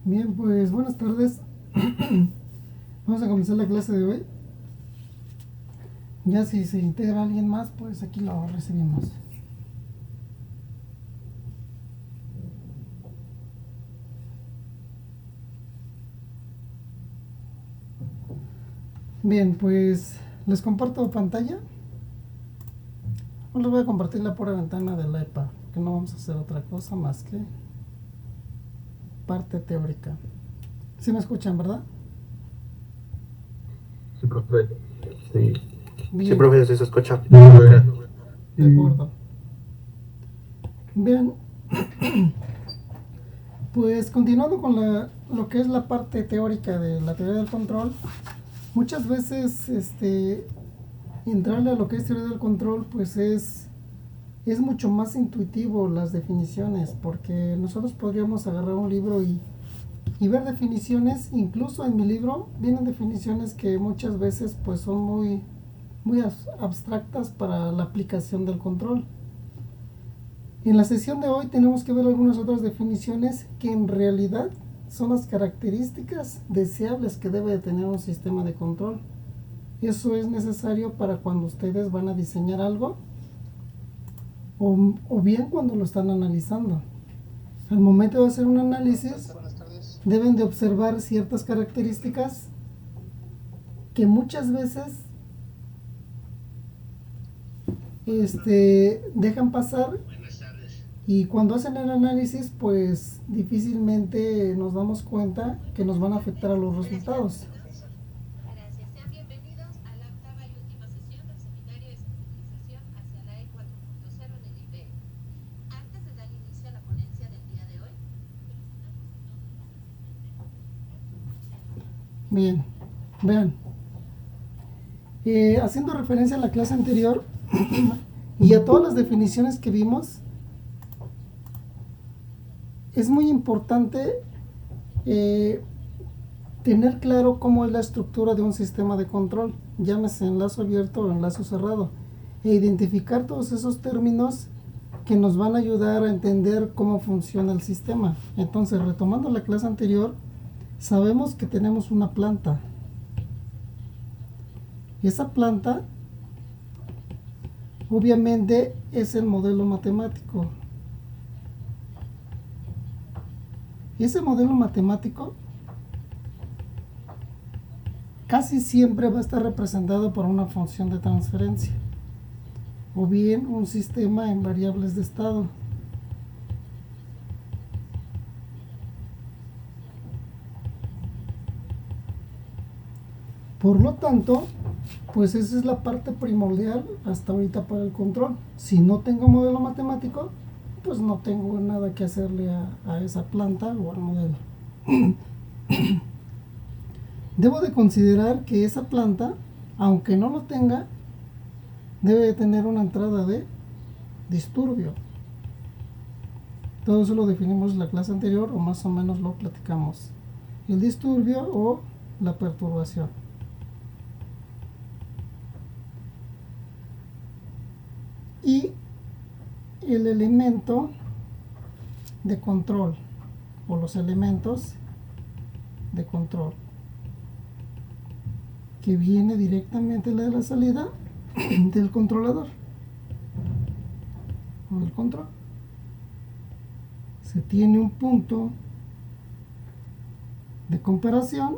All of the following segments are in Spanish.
Bien, pues buenas tardes. Vamos a comenzar la clase de hoy. Ya si se integra alguien más, pues aquí lo recibimos. Bien, pues les comparto pantalla. Les voy a compartir la pura ventana del iPad, que no vamos a hacer otra cosa más que parte teórica. ¿Sí me escuchan, verdad? Sí, profe. Sí. Sí, Bien, profe, sí se escucha. de acuerdo. Bien, pues continuando con lo que es la parte teórica de la teoría del control, muchas veces entrarle a lo que es teoría del control, pues es mucho más intuitivo las definiciones, porque nosotros podríamos agarrar un libro y ver definiciones. Incluso en mi libro vienen definiciones que muchas veces pues son muy abstractas para la aplicación del control. En la sesión de hoy tenemos que ver algunas otras definiciones que en realidad son las características deseables que debe de tener un sistema de control. Eso es necesario para cuando ustedes van a diseñar algo o bien cuando lo están analizando. Al momento de hacer un análisis, deben de observar ciertas características que muchas veces dejan pasar, y cuando hacen el análisis pues difícilmente nos damos cuenta que nos van a afectar a los resultados. Gracias. Sean bienvenidos a la octava y última sesión del seminario de sensibilización hacia la E 4.0 en el IBE. Antes de dar inicio a la ponencia del día de hoy, Bien, vean, haciendo referencia a la clase anterior y a todas las definiciones que vimos, es muy importante eh, tener claro cómo es la estructura de un sistema de control, llámese enlazo abierto o enlazo cerrado, e identificar todos esos términos que nos van a ayudar a entender cómo funciona el sistema. Entonces, retomando la clase anterior, sabemos que tenemos una planta. Esa planta obviamente es el modelo matemático. Ese modelo matemático casi siempre va a estar representado por una función de transferencia o bien un sistema en variables de estado. Por lo tanto, pues esa es la parte primordial hasta ahorita para el control. Si no tengo modelo matemático, pues no tengo nada que hacerle a esa planta o al modelo. Debo de considerar que esa planta, aunque no lo tenga, debe de tener una entrada de disturbio. Todo eso lo definimos en la clase anterior, o más o menos lo platicamos. El disturbio o la perturbación. Y el elemento de control o los elementos de control que viene directamente de la salida del controlador o del control. Se tiene un punto de comparación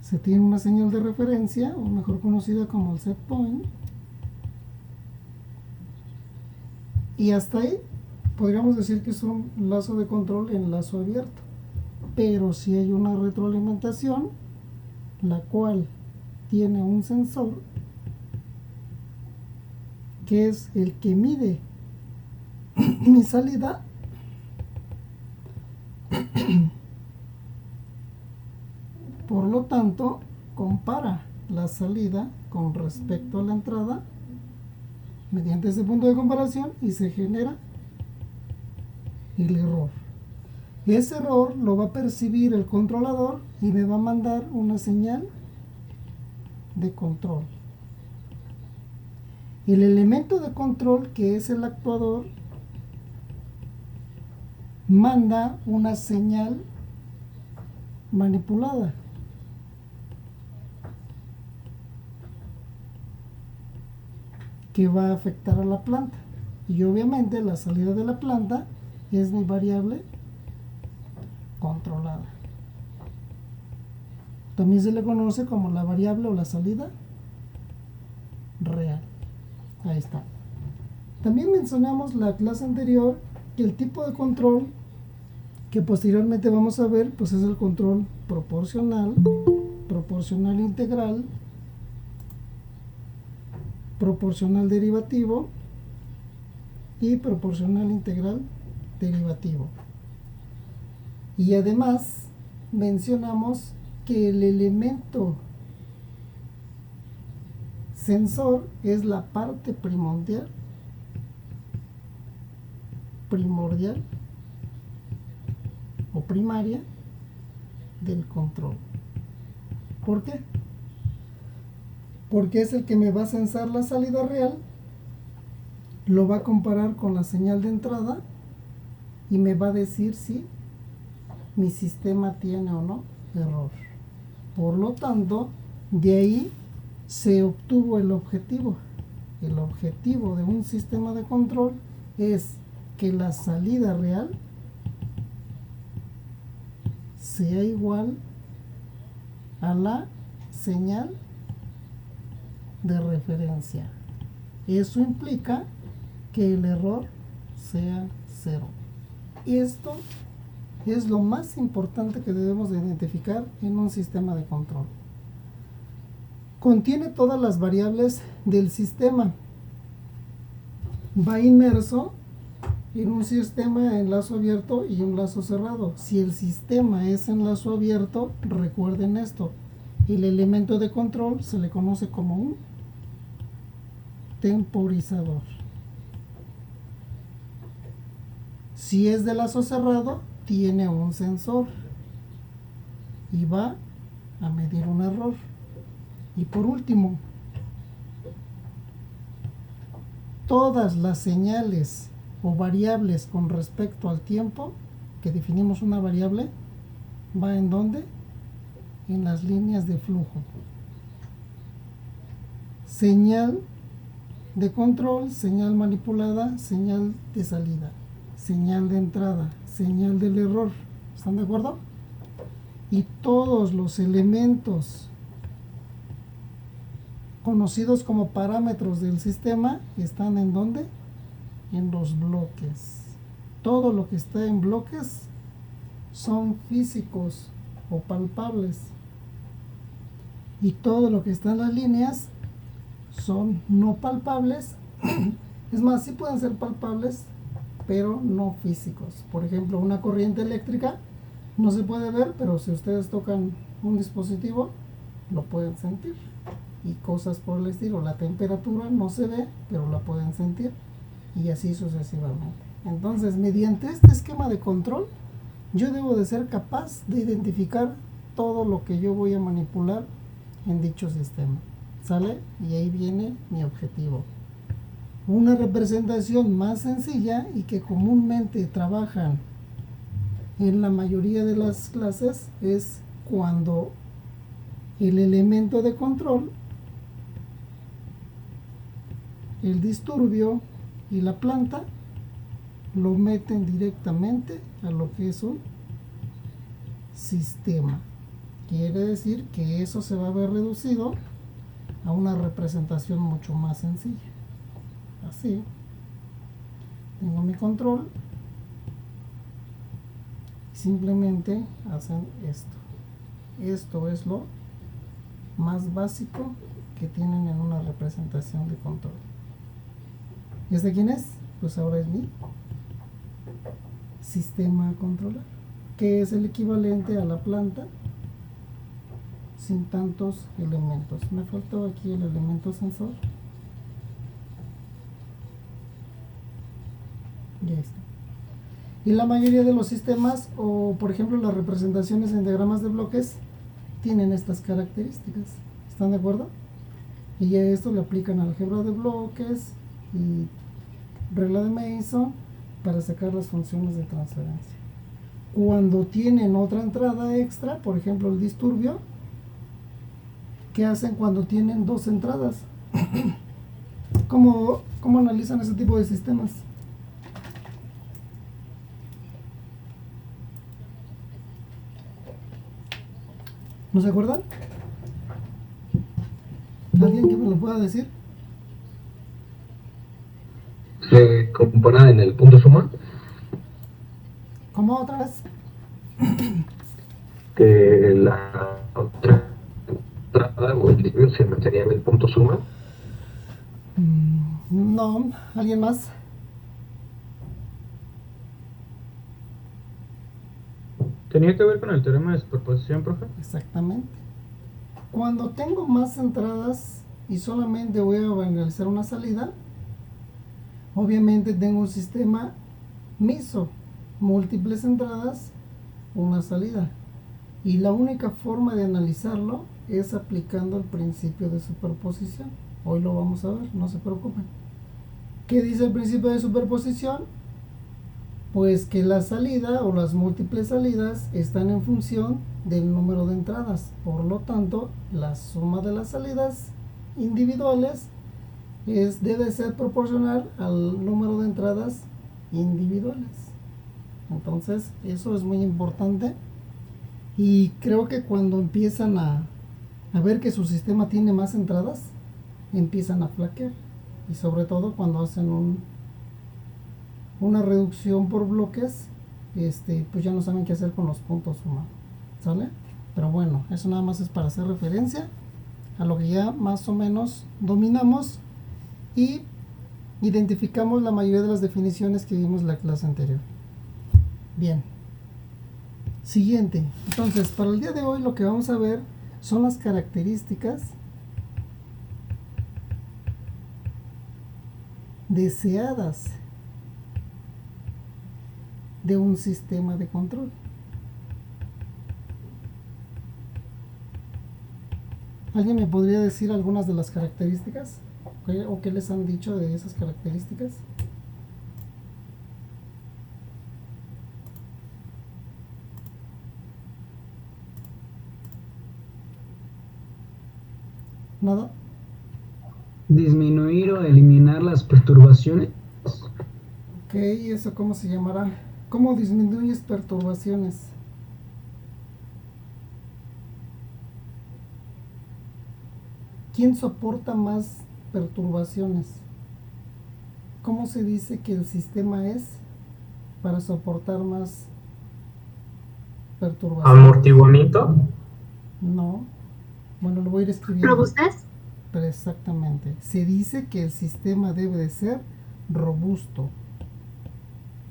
se tiene una señal de referencia, o mejor conocida como el set point, y hasta ahí podríamos decir que es un lazo de control en lazo abierto. Pero si hay una retroalimentación, la cual tiene un sensor que es el que mide mi salida, por lo tanto compara la salida con respecto a la entrada mediante ese punto de comparación y se genera el error. Ese error lo va a percibir el controlador y me va a mandar una señal de control. El elemento de control, que es el actuador, manda una señal manipulada. Que va a afectar a la planta. Y obviamente la salida de la planta es mi variable controlada. También se le conoce como la variable o la salida real. Ahí está. También mencionamos la clase anterior que el tipo de control que posteriormente vamos a ver, pues es el control proporcional, proporcional integral, proporcional derivativo y proporcional integral derivativo. Y además mencionamos que el elemento sensor es la parte primordial o primaria del control. ¿Por qué? Porque es el que me va a censar la salida real, lo va a comparar con la señal de entrada y me va a decir si mi sistema tiene o no error. Por lo tanto, de ahí se obtuvo el objetivo. El objetivo de un sistema de control es que la salida real sea igual a la señal de referencia. Eso implica que el error sea cero. Esto es lo más importante que debemos de identificar en un sistema de control. Contiene todas las variables del sistema. Va inmerso en un sistema en lazo abierto y un lazo cerrado. Si el sistema es en lazo abierto, recuerden esto. El elemento de control se le conoce como un temporizador. Si es de lazo cerrado, tiene un sensor y va a medir un error. Y por último, todas las señales o variables con respecto al tiempo, que definimos una variable, va en ¿dónde? En las líneas de flujo. Señal de control, señal manipulada, señal de salida, señal de entrada, señal del error. ¿Están de acuerdo? Y todos los elementos conocidos como parámetros del sistema están en ¿dónde? En los bloques. Todo lo que está en bloques son físicos o palpables. Y todo lo que está en las líneas son no palpables. Es más, sí pueden ser palpables, pero no físicos. Por ejemplo, una corriente eléctrica no se puede ver, pero si ustedes tocan un dispositivo, lo pueden sentir. Y cosas por el estilo. La temperatura no se ve, pero la pueden sentir. Y así sucesivamente. Entonces, mediante este esquema de control, yo debo de ser capaz de identificar todo lo que yo voy a manipular en dicho sistema. ¿Sale? Y ahí viene mi objetivo. Una representación más sencilla y que comúnmente trabajan en la mayoría de las clases es cuando el elemento de control, el disturbio y la planta lo meten directamente a lo que es un sistema. Quiere decir que eso se va a ver reducido a una representación mucho más sencilla. Así, tengo mi control, simplemente hacen esto. Esto es lo más básico que tienen en una representación de control. ¿Y este quién es? Pues ahora es mi sistema controlar, que es el equivalente a la planta sin tantos elementos. Me faltó aquí el elemento sensor. Ya está. Y la mayoría de los sistemas, o por ejemplo las representaciones en diagramas de bloques, tienen estas características. ¿Están de acuerdo? Y a esto le aplican álgebra de bloques y regla de Mason para sacar las funciones de transferencia. Cuando tienen otra entrada extra, por ejemplo el disturbio, ¿qué hacen cuando tienen dos entradas? ¿Cómo analizan ese tipo de sistemas? ¿No se acuerdan? ¿Alguien que me lo pueda decir? Se compone en el punto suma, ¿Cómo otra vez? que la otra entrada o el disturbio se metería en el punto suma. No, ¿alguien más? ¿Tenía que ver con el teorema de superposición, profe? Exactamente. Cuando tengo más entradas y solamente voy a realizar una salida, obviamente tengo un sistema MISO, múltiples entradas, una salida. Y la única forma de analizarlo es aplicando el principio de superposición. Hoy lo vamos a ver, no se preocupen. ¿Qué dice el principio de superposición? Pues que la salida o las múltiples salidas están en función del número de entradas. Por lo tanto, la suma de las salidas individuales debe ser proporcional al número de entradas individuales. Entonces, eso es muy importante. Y creo que cuando empiezan a ver que su sistema tiene más entradas, empiezan a flaquear. Y sobre todo cuando hacen una reducción por bloques, pues ya no saben qué hacer con los puntos sumados, ¿sale? Pero bueno, eso nada más es para hacer referencia a lo que ya más o menos dominamos y identificamos la mayoría de las definiciones que vimos en la clase anterior. Bien, siguiente. Entonces, para el día de hoy lo que vamos a ver son las características deseadas de un sistema de control. ¿Alguien me podría decir algunas de las características? ¿O qué les han dicho de esas características? ¿Nada? Disminuir o eliminar las perturbaciones. Ok, ¿eso cómo se llamará? ¿Cómo disminuyes perturbaciones? ¿Quién soporta más perturbaciones? ¿Cómo se dice que el sistema es para soportar más perturbaciones? Amortiguamiento. No. Bueno, lo voy a ir escribiendo. ¿Robustez? Pero exactamente. Se dice que el sistema debe de ser robusto.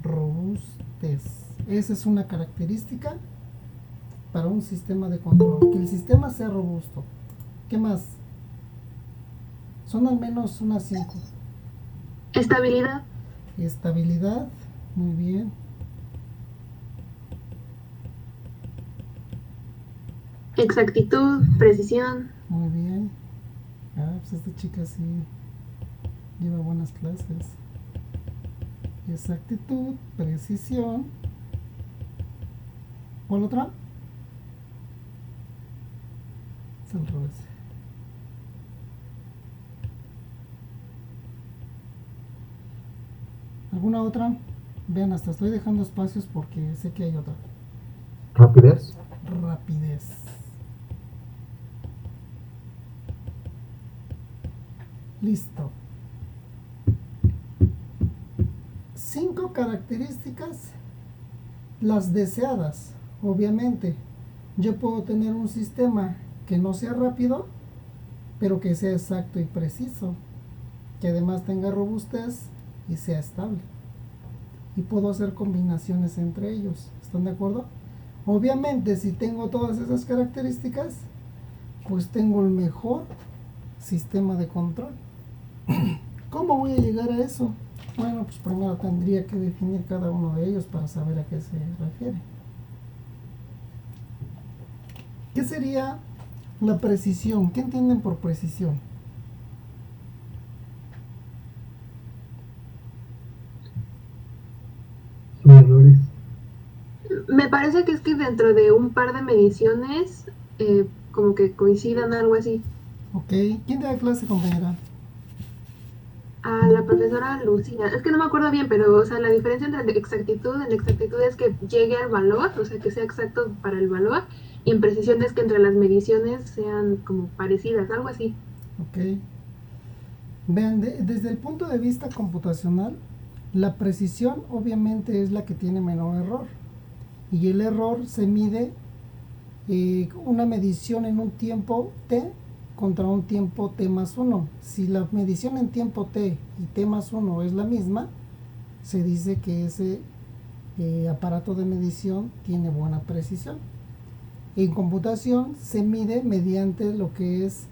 Robustez. Esa es una característica para un sistema de control. Que el sistema sea robusto. ¿Qué más? Son al menos unas 5. Estabilidad. Estabilidad. Muy bien. Exactitud, precisión. Muy bien. Pues esta chica sí lleva buenas clases. Exactitud, precisión. ¿Cuál otra? Es al revés. ¿Alguna otra? Vean, hasta estoy dejando espacios porque sé que hay otra. Rapidez. Rapidez. Listo. 5 características, las deseadas. Obviamente, yo puedo tener un sistema que no sea rápido, pero que sea exacto y preciso, que además tenga robustez y sea estable. Y puedo hacer combinaciones entre ellos. ¿Están de acuerdo? Obviamente, si tengo todas esas características, pues tengo el mejor sistema de control. ¿Cómo voy a llegar a eso? Bueno, pues primero tendría que definir cada uno de ellos para saber a qué se refiere. ¿Qué sería la precisión? ¿Qué entienden por precisión? Me parece que es que dentro de un par de mediciones, como que coincidan algo así. Ok, ¿quién da clase, compañera? A la profesora Lucía, es que no me acuerdo bien, pero, o sea, la diferencia entre en exactitud es que llegue al valor, o sea, que sea exacto para el valor, y en precisión es que entre las mediciones sean como parecidas, algo así. Ok. Vean, desde el punto de vista computacional, la precisión obviamente es la que tiene menor error. Y el error se mide una medición en un tiempo t contra un tiempo t más 1. Si la medición en tiempo t y t más 1 es la misma, se dice que ese aparato de medición tiene buena precisión. En computación se mide mediante lo que es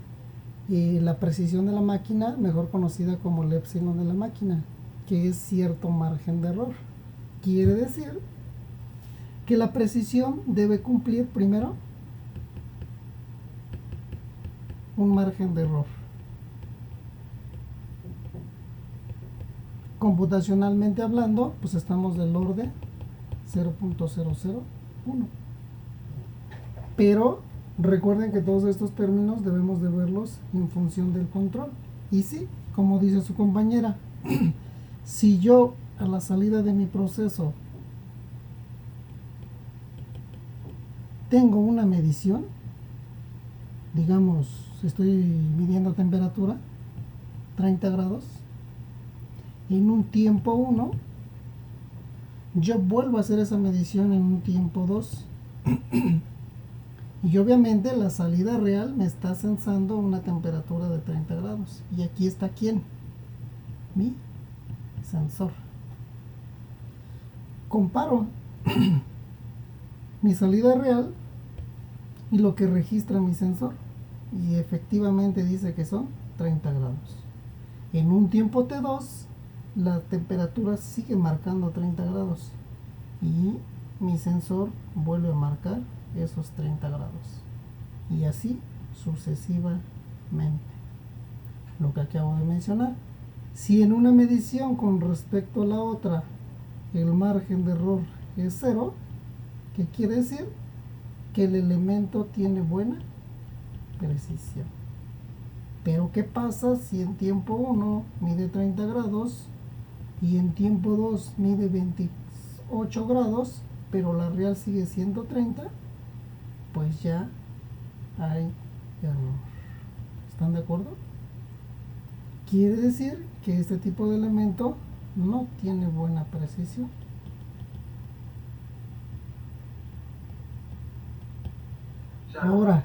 la precisión de la máquina, mejor conocida como el epsilon de la máquina, que es cierto margen de error. Quiere decir que la precisión debe cumplir primero un margen de error. Computacionalmente hablando, pues estamos del orden 0.001. Pero recuerden que todos estos términos debemos de verlos en función del control. Y sí, como dice su compañera, si yo a la salida de mi proceso tengo una medición, digamos, estoy midiendo temperatura, 30 grados, en un tiempo 1, yo vuelvo a hacer esa medición en un tiempo 2. Y obviamente la salida real me está censando una temperatura de 30 grados. Y aquí está ¿quién? Mi sensor. Comparo mi salida real y lo que registra mi sensor. Y efectivamente dice que son 30 grados. En un tiempo T2, la temperatura sigue marcando 30 grados. Y mi sensor vuelve a marcar esos 30 grados. Y así sucesivamente. Lo que acabo de mencionar. Si en una medición con respecto a la otra el margen de error es 0, ¿qué quiere decir? Que el elemento tiene buena precisión. Pero ¿qué pasa si en tiempo 1 mide 30 grados y en tiempo 2 mide 28 grados, pero la real sigue siendo 30? Pues ya hay error. ¿Están de acuerdo? Quiere decir que este tipo de elemento no tiene buena precisión. Ahora,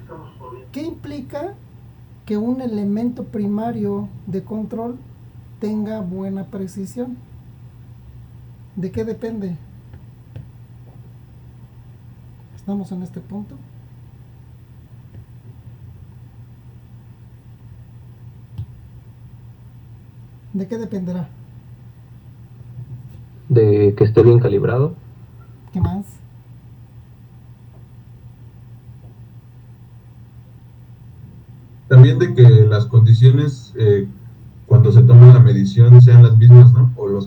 ¿qué implica que un elemento primario de control tenga buena precisión? ¿De qué depende? ¿Estamos en este punto? ¿De qué dependerá? De que esté bien calibrado. ¿Qué más? También de que las condiciones cuando se toma la medición sean las mismas, ¿no? O lo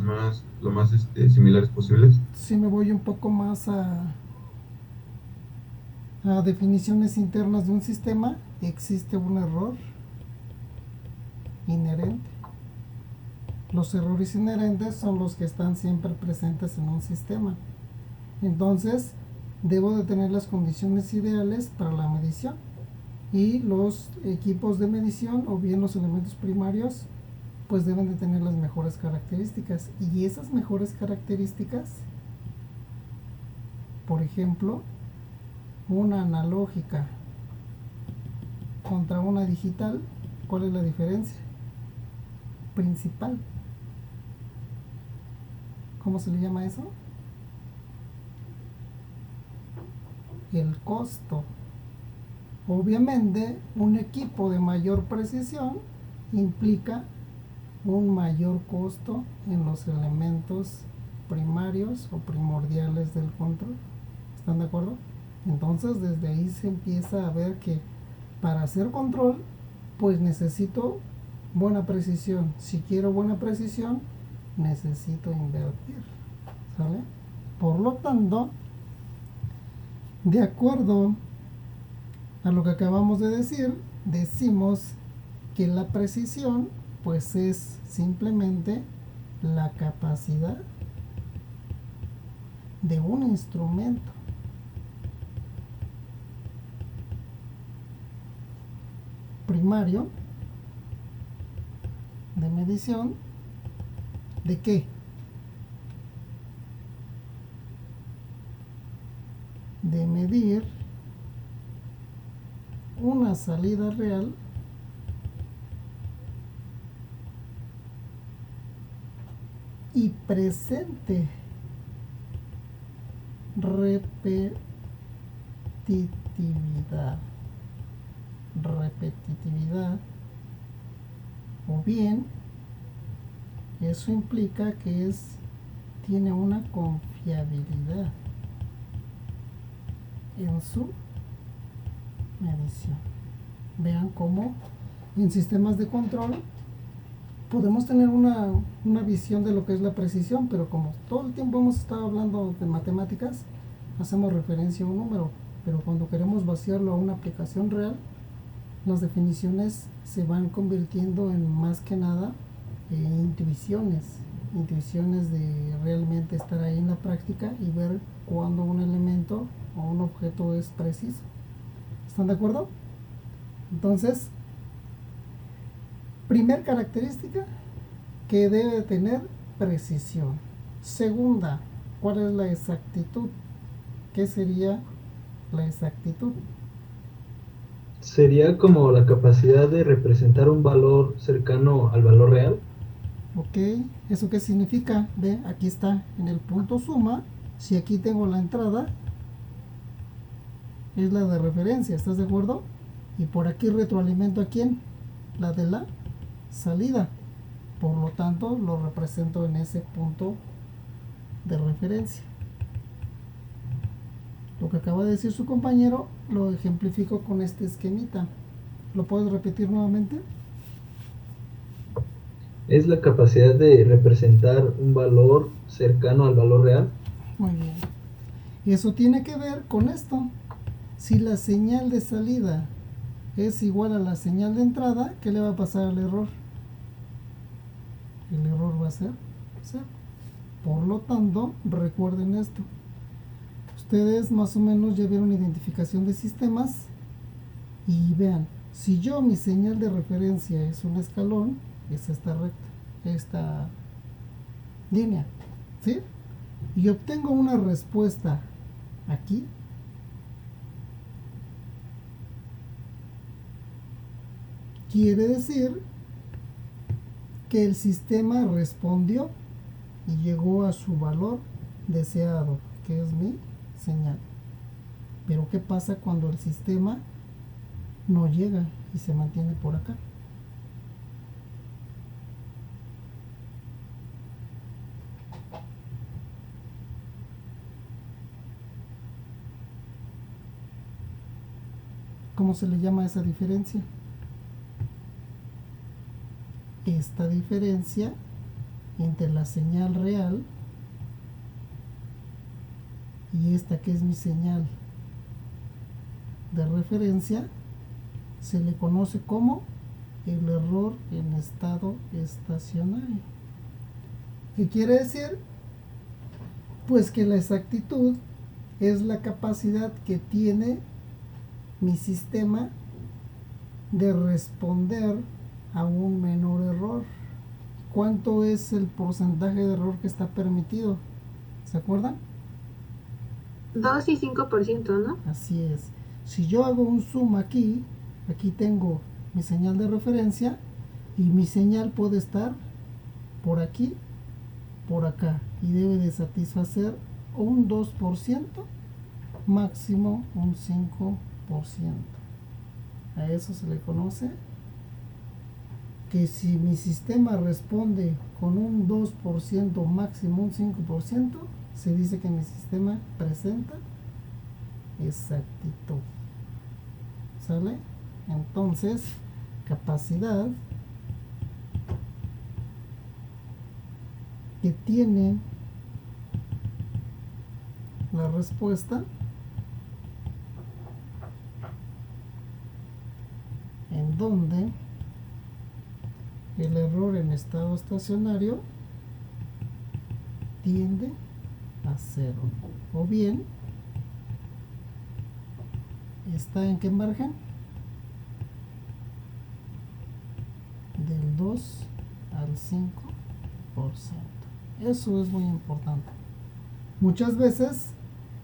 más similares posibles. Si me voy un poco más a definiciones internas de un sistema, existe un error inherente. Los errores inherentes son los que están siempre presentes en un sistema. Entonces, debo de tener las condiciones ideales para la medición. Y los equipos de medición o bien los elementos primarios pues deben de tener las mejores características. Y esas mejores características, por ejemplo, una analógica contra una digital, ¿cuál es la diferencia principal? ¿Cómo se le llama eso? El costo. Obviamente, un equipo de mayor precisión implica un mayor costo en los elementos primarios o primordiales del control. ¿Están de acuerdo? Entonces, desde ahí se empieza a ver que para hacer control, pues necesito buena precisión. Si quiero buena precisión, necesito invertir. ¿Sale? Por lo tanto, De acuerdo a lo que acabamos de decir, decimos que la precisión pues es simplemente la capacidad de un instrumento primario de medición. ¿De qué? De medir una salida real y presente repetitividad, o bien eso implica que tiene una confiabilidad en su medición. Vean cómo en sistemas de control podemos tener una visión de lo que es la precisión, pero como todo el tiempo hemos estado hablando de matemáticas, hacemos referencia a un número, pero cuando queremos vaciarlo a una aplicación real, las definiciones se van convirtiendo en más que nada intuiciones de realmente estar ahí en la práctica y ver cuando un elemento o un objeto es preciso. ¿Están de acuerdo? Entonces, primer característica, que debe tener precisión. Segunda, ¿cuál es la exactitud? ¿Qué sería la exactitud? Sería como la capacidad de representar un valor cercano al valor real. Ok, ¿eso qué significa? Ve, aquí está en el punto suma. Si aquí tengo la entrada, es la de referencia, ¿estás de acuerdo? Y por aquí retroalimento a quién? La de la salida. Por lo tanto, lo represento en ese punto de referencia. Lo que acaba de decir su compañero lo ejemplifico con este esquemita. ¿Lo puedes repetir nuevamente? Es la capacidad de representar un valor cercano al valor real. Muy bien. Y eso tiene que ver con esto. Si la señal de salida es igual a la señal de entrada, ¿qué le va a pasar al error? El error va a ser 0. Por lo tanto, recuerden esto. Ustedes más o menos ya vieron identificación de sistemas y vean, si yo mi señal de referencia es un escalón, es esta recta, esta línea, ¿sí? Y obtengo una respuesta aquí, quiere decir que el sistema respondió y llegó a su valor deseado, que es mi señal. Pero ¿qué pasa cuando el sistema no llega y se mantiene por acá? ¿Cómo se le llama a esa diferencia? Esta diferencia entre la señal real y esta que es mi señal de referencia se le conoce como el error en estado estacionario. ¿Qué quiere decir? Pues que la exactitud es la capacidad que tiene mi sistema de responder a un menor error. ¿Cuánto es el porcentaje de error que está permitido? ¿Se acuerdan? 2 y 5%, ¿no? Así es. Si yo hago un zoom aquí, aquí tengo mi señal de referencia y mi señal puede estar por aquí, por acá, y debe de satisfacer un 2%, máximo un 5%. A eso se le conoce que si mi sistema responde con un 2%, máximo un 5%, se dice que mi sistema presenta exactitud. ¿Sale? Entonces, capacidad que tiene la respuesta donde el error en estado estacionario tiende a 0, o bien está en qué margen, del 2 al 5%. Eso es muy importante. Muchas veces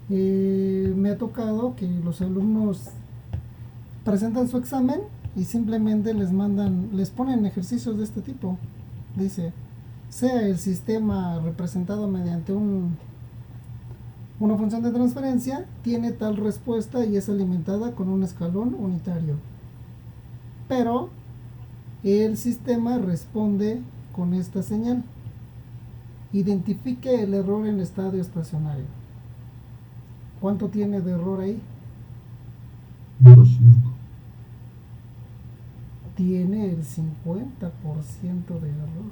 me ha tocado que los alumnos presentan su examen y simplemente les ponen ejercicios de este tipo. Dice, sea el sistema representado mediante una función de transferencia, tiene tal respuesta y es alimentada con un escalón unitario. Pero el sistema responde con esta señal. Identifique el error en estado estacionario. ¿Cuánto tiene de error ahí? 2.5. Tiene el 50% de error.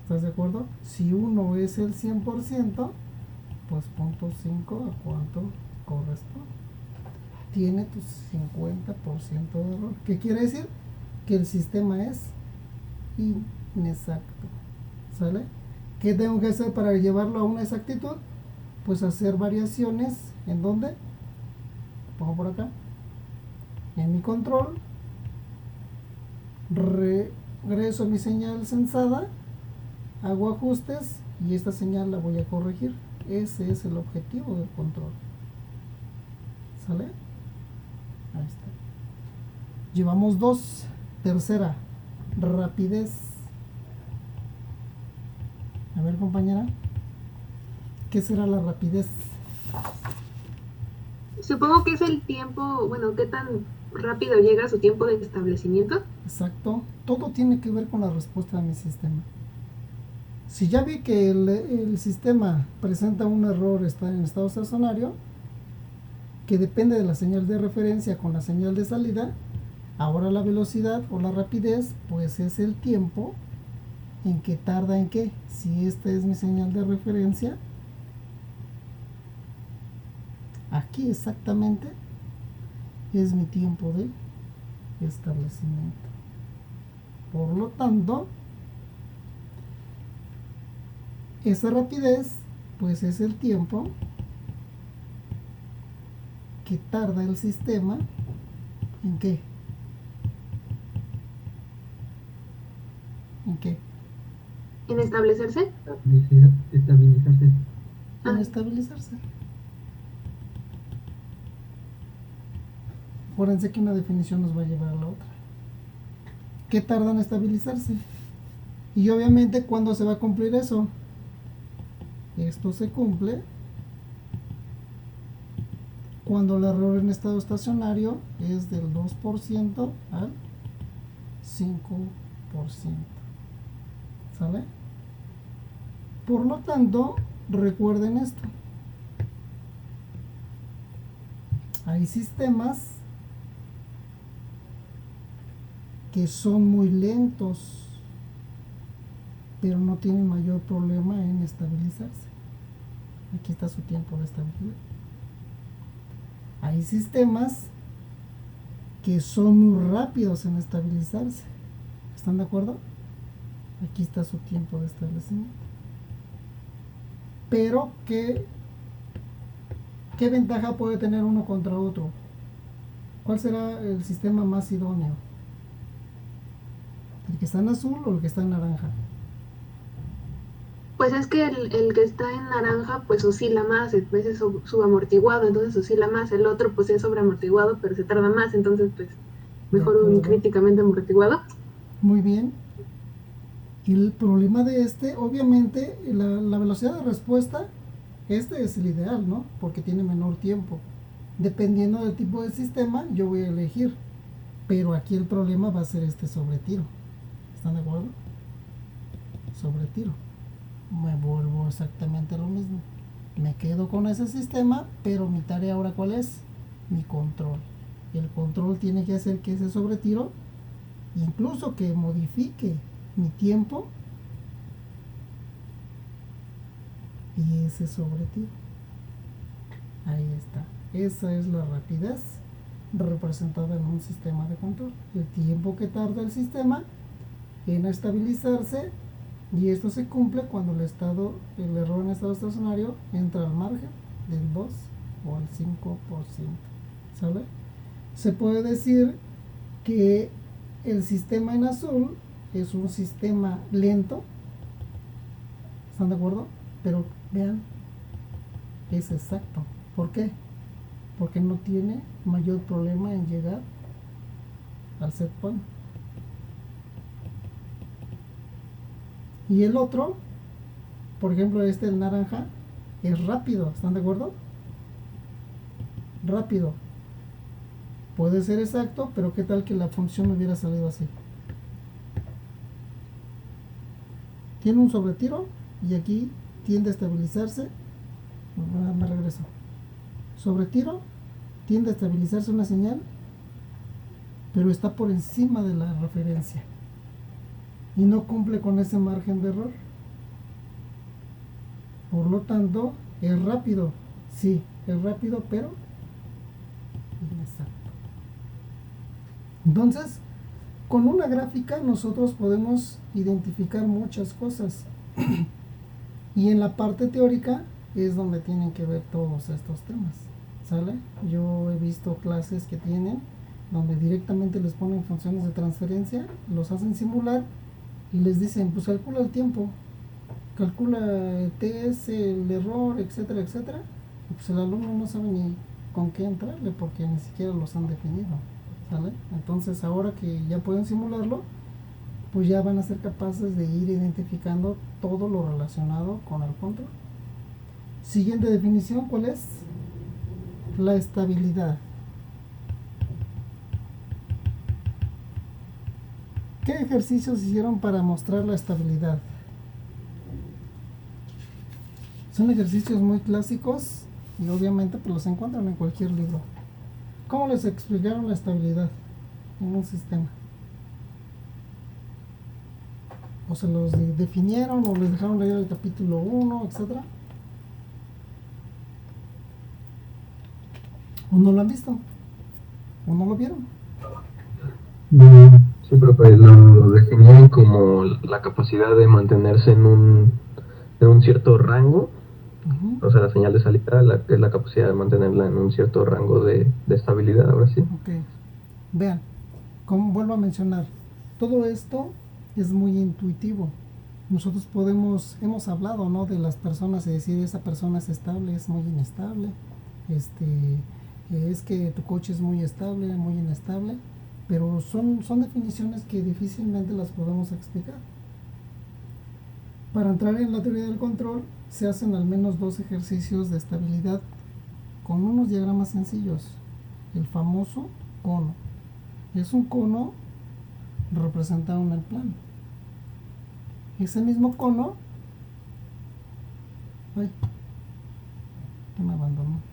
¿Estás de acuerdo? Si 1 es el 100%, pues 0.5 a cuánto corresponde. Tiene tu 50% de error. ¿Qué quiere decir? Que el sistema es inexacto. ¿Sale? ¿Qué tengo que hacer para llevarlo a una exactitud? Pues hacer variaciones. ¿En dónde? Pongo por acá. En mi control. Regreso a mi señal censada. Hago ajustes y esta señal la voy a corregir. Ese es el objetivo del control. ¿Sale? Ahí está. Llevamos 2. Tercera, rapidez. A ver, compañera, ¿qué será la rapidez? Supongo que es el tiempo, bueno, qué tan rápido llega su tiempo de establecimiento. Exacto. Todo tiene que ver con la respuesta de mi sistema. Si ya vi que el sistema presenta un error, está en estado estacionario, que depende de la señal de referencia con la señal de salida, ahora la velocidad o la rapidez, pues es el tiempo en que tarda en qué. Si esta es mi señal de referencia, aquí exactamente es mi tiempo de establecimiento. Por lo tanto, esa rapidez pues es el tiempo que tarda el sistema en qué. ¿En qué? ¿En establecerse? Estabilizarse. En estabilizarse. Acuérdense que una definición nos va a llevar a la otra. ¿Qué tarda en estabilizarse? Y obviamente, ¿cuándo se va a cumplir eso? Esto se cumple cuando el error en estado estacionario es del 2% al 5%. ¿Sale? Por lo tanto, recuerden esto. Hay sistemas que son muy lentos, pero no tienen mayor problema en estabilizarse. Aquí está su tiempo de estabilidad. Hay sistemas que son muy rápidos en estabilizarse. ¿Están de acuerdo? Aquí está su tiempo de establecimiento. Pero, ¿qué ventaja puede tener uno contra otro? ¿Cuál será el sistema más idóneo? ¿El que está en azul o el que está en naranja? Pues es que el que está en naranja pues oscila más, es subamortiguado, entonces oscila más. El otro pues es sobreamortiguado, pero se tarda más, entonces pues mejor un críticamente amortiguado. Muy bien. Y el problema de este, obviamente, la velocidad de respuesta, este es el ideal, ¿no? Porque tiene menor tiempo. Dependiendo del tipo de sistema, yo voy a elegir. Pero aquí el problema va a ser este sobretiro. ¿Están de acuerdo? Sobretiro. Me vuelvo exactamente lo mismo. Me quedo con ese sistema, pero mi tarea ahora ¿cuál es? Mi control. El control tiene que hacer que ese sobretiro, incluso que modifique mi tiempo y ese sobretiro. Ahí está. Esa es la rapidez representada en un sistema de control. El tiempo que tarda el sistema en estabilizarse, y esto se cumple cuando el error en estado estacionario entra al margen del 2 o al 5%. ¿Sale? Se puede decir que el sistema en azul es un sistema lento. ¿Están de acuerdo? Pero vean, es exacto. ¿Por qué? Porque no tiene mayor problema en llegar al set point. Y el otro, por ejemplo, el naranja, es rápido. ¿Están de acuerdo? Rápido. Puede ser exacto, pero ¿qué tal que la función hubiera salido así? Tiene un sobretiro y aquí tiende a estabilizarse. Me regreso. Sobretiro, tiende a estabilizarse una señal, pero está por encima de la referencia y no cumple con ese margen de error. Por lo tanto, es rápido. Sí, es rápido, pero inexacto. Entonces, con una gráfica nosotros podemos identificar muchas cosas. Y en la parte teórica es donde tienen que ver todos estos temas. ¿Sale? Yo he visto clases que tienen donde directamente les ponen funciones de transferencia, los hacen simular y les dicen, pues calcula el tiempo, calcula TS, el error, etcétera, etcétera. Y pues el alumno no sabe ni con qué entrarle porque ni siquiera los han definido. ¿Sale? Entonces ahora que ya pueden simularlo, pues ya van a ser capaces de ir identificando todo lo relacionado con el control. Siguiente definición, ¿cuál es? La estabilidad. ¿Qué ejercicios hicieron para mostrar la estabilidad? Son ejercicios muy clásicos y obviamente pues los encuentran en cualquier libro. ¿Cómo les explicaron la estabilidad en un sistema? ¿O se los definieron o les dejaron leer el capítulo 1, etcétera? ¿O no lo han visto? ¿O no lo vieron? Sí, profe, lo definían como la capacidad de mantenerse en un cierto rango. O sea, la señal de salida es la capacidad de mantenerla en un cierto rango de estabilidad, ahora sí. Ok. Vean, como vuelvo a mencionar, todo esto es muy intuitivo. Nosotros hemos hablado, ¿no?, de las personas y decir esa persona es estable, es muy inestable. Es que tu coche es muy estable, muy inestable. Pero son definiciones que difícilmente las podemos explicar. Para entrar en la teoría del control se hacen al menos 2 ejercicios de estabilidad con unos diagramas sencillos. El famoso cono. Es un cono representado en el plano. Ese mismo cono... ¡Ay! Que me abandonó.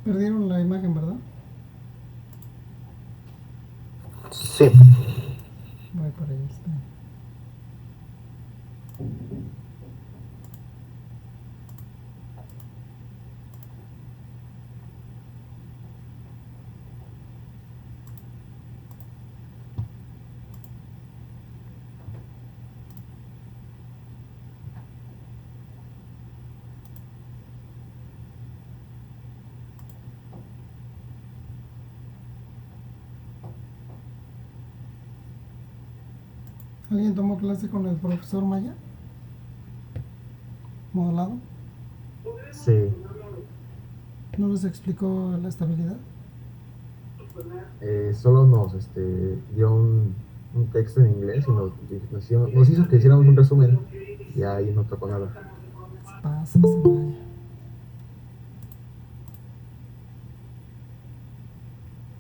Perdieron la imagen, ¿verdad? Sí. Voy por ahí. Está. ¿Alguien tomó clase con el profesor Maya? ¿Modelado? Sí, ¿No les explicó la estabilidad? solo nos dio un texto en inglés y nos hizo que hiciéramos un resumen y ahí no tocó nada. Pasas, Maya.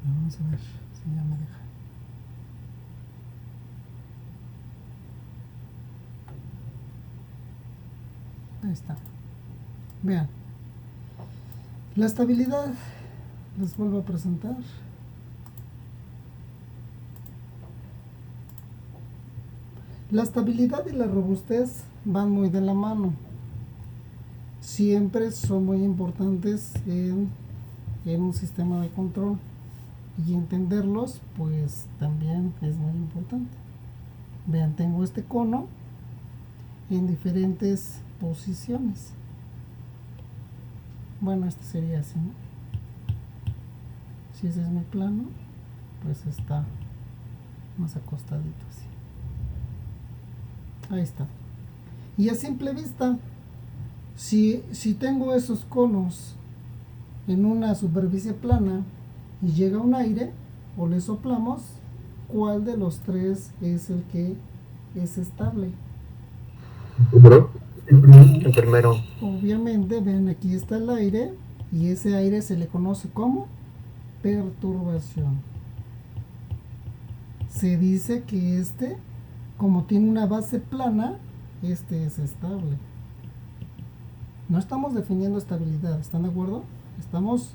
Vamos a ver si ya me deja. Ahí está. Vean. La estabilidad, les vuelvo a presentar. La estabilidad y la robustez van muy de la mano. Siempre son muy importantes en un sistema de control. Y entenderlos, pues también es muy importante. Vean, tengo este cono en diferentes posiciones. Bueno, este sería así, ¿no? Si ese es mi plano, pues está más acostadito así. Ahí está. Y a simple vista, si tengo esos conos en una superficie plana y llega un aire o le soplamos, ¿cuál de los tres es el que es estable? Bro, el primero. Obviamente, vean, aquí está el aire y ese aire se le conoce como perturbación. Se dice que como tiene una base plana, es estable. No estamos definiendo estabilidad, ¿están de acuerdo? Estamos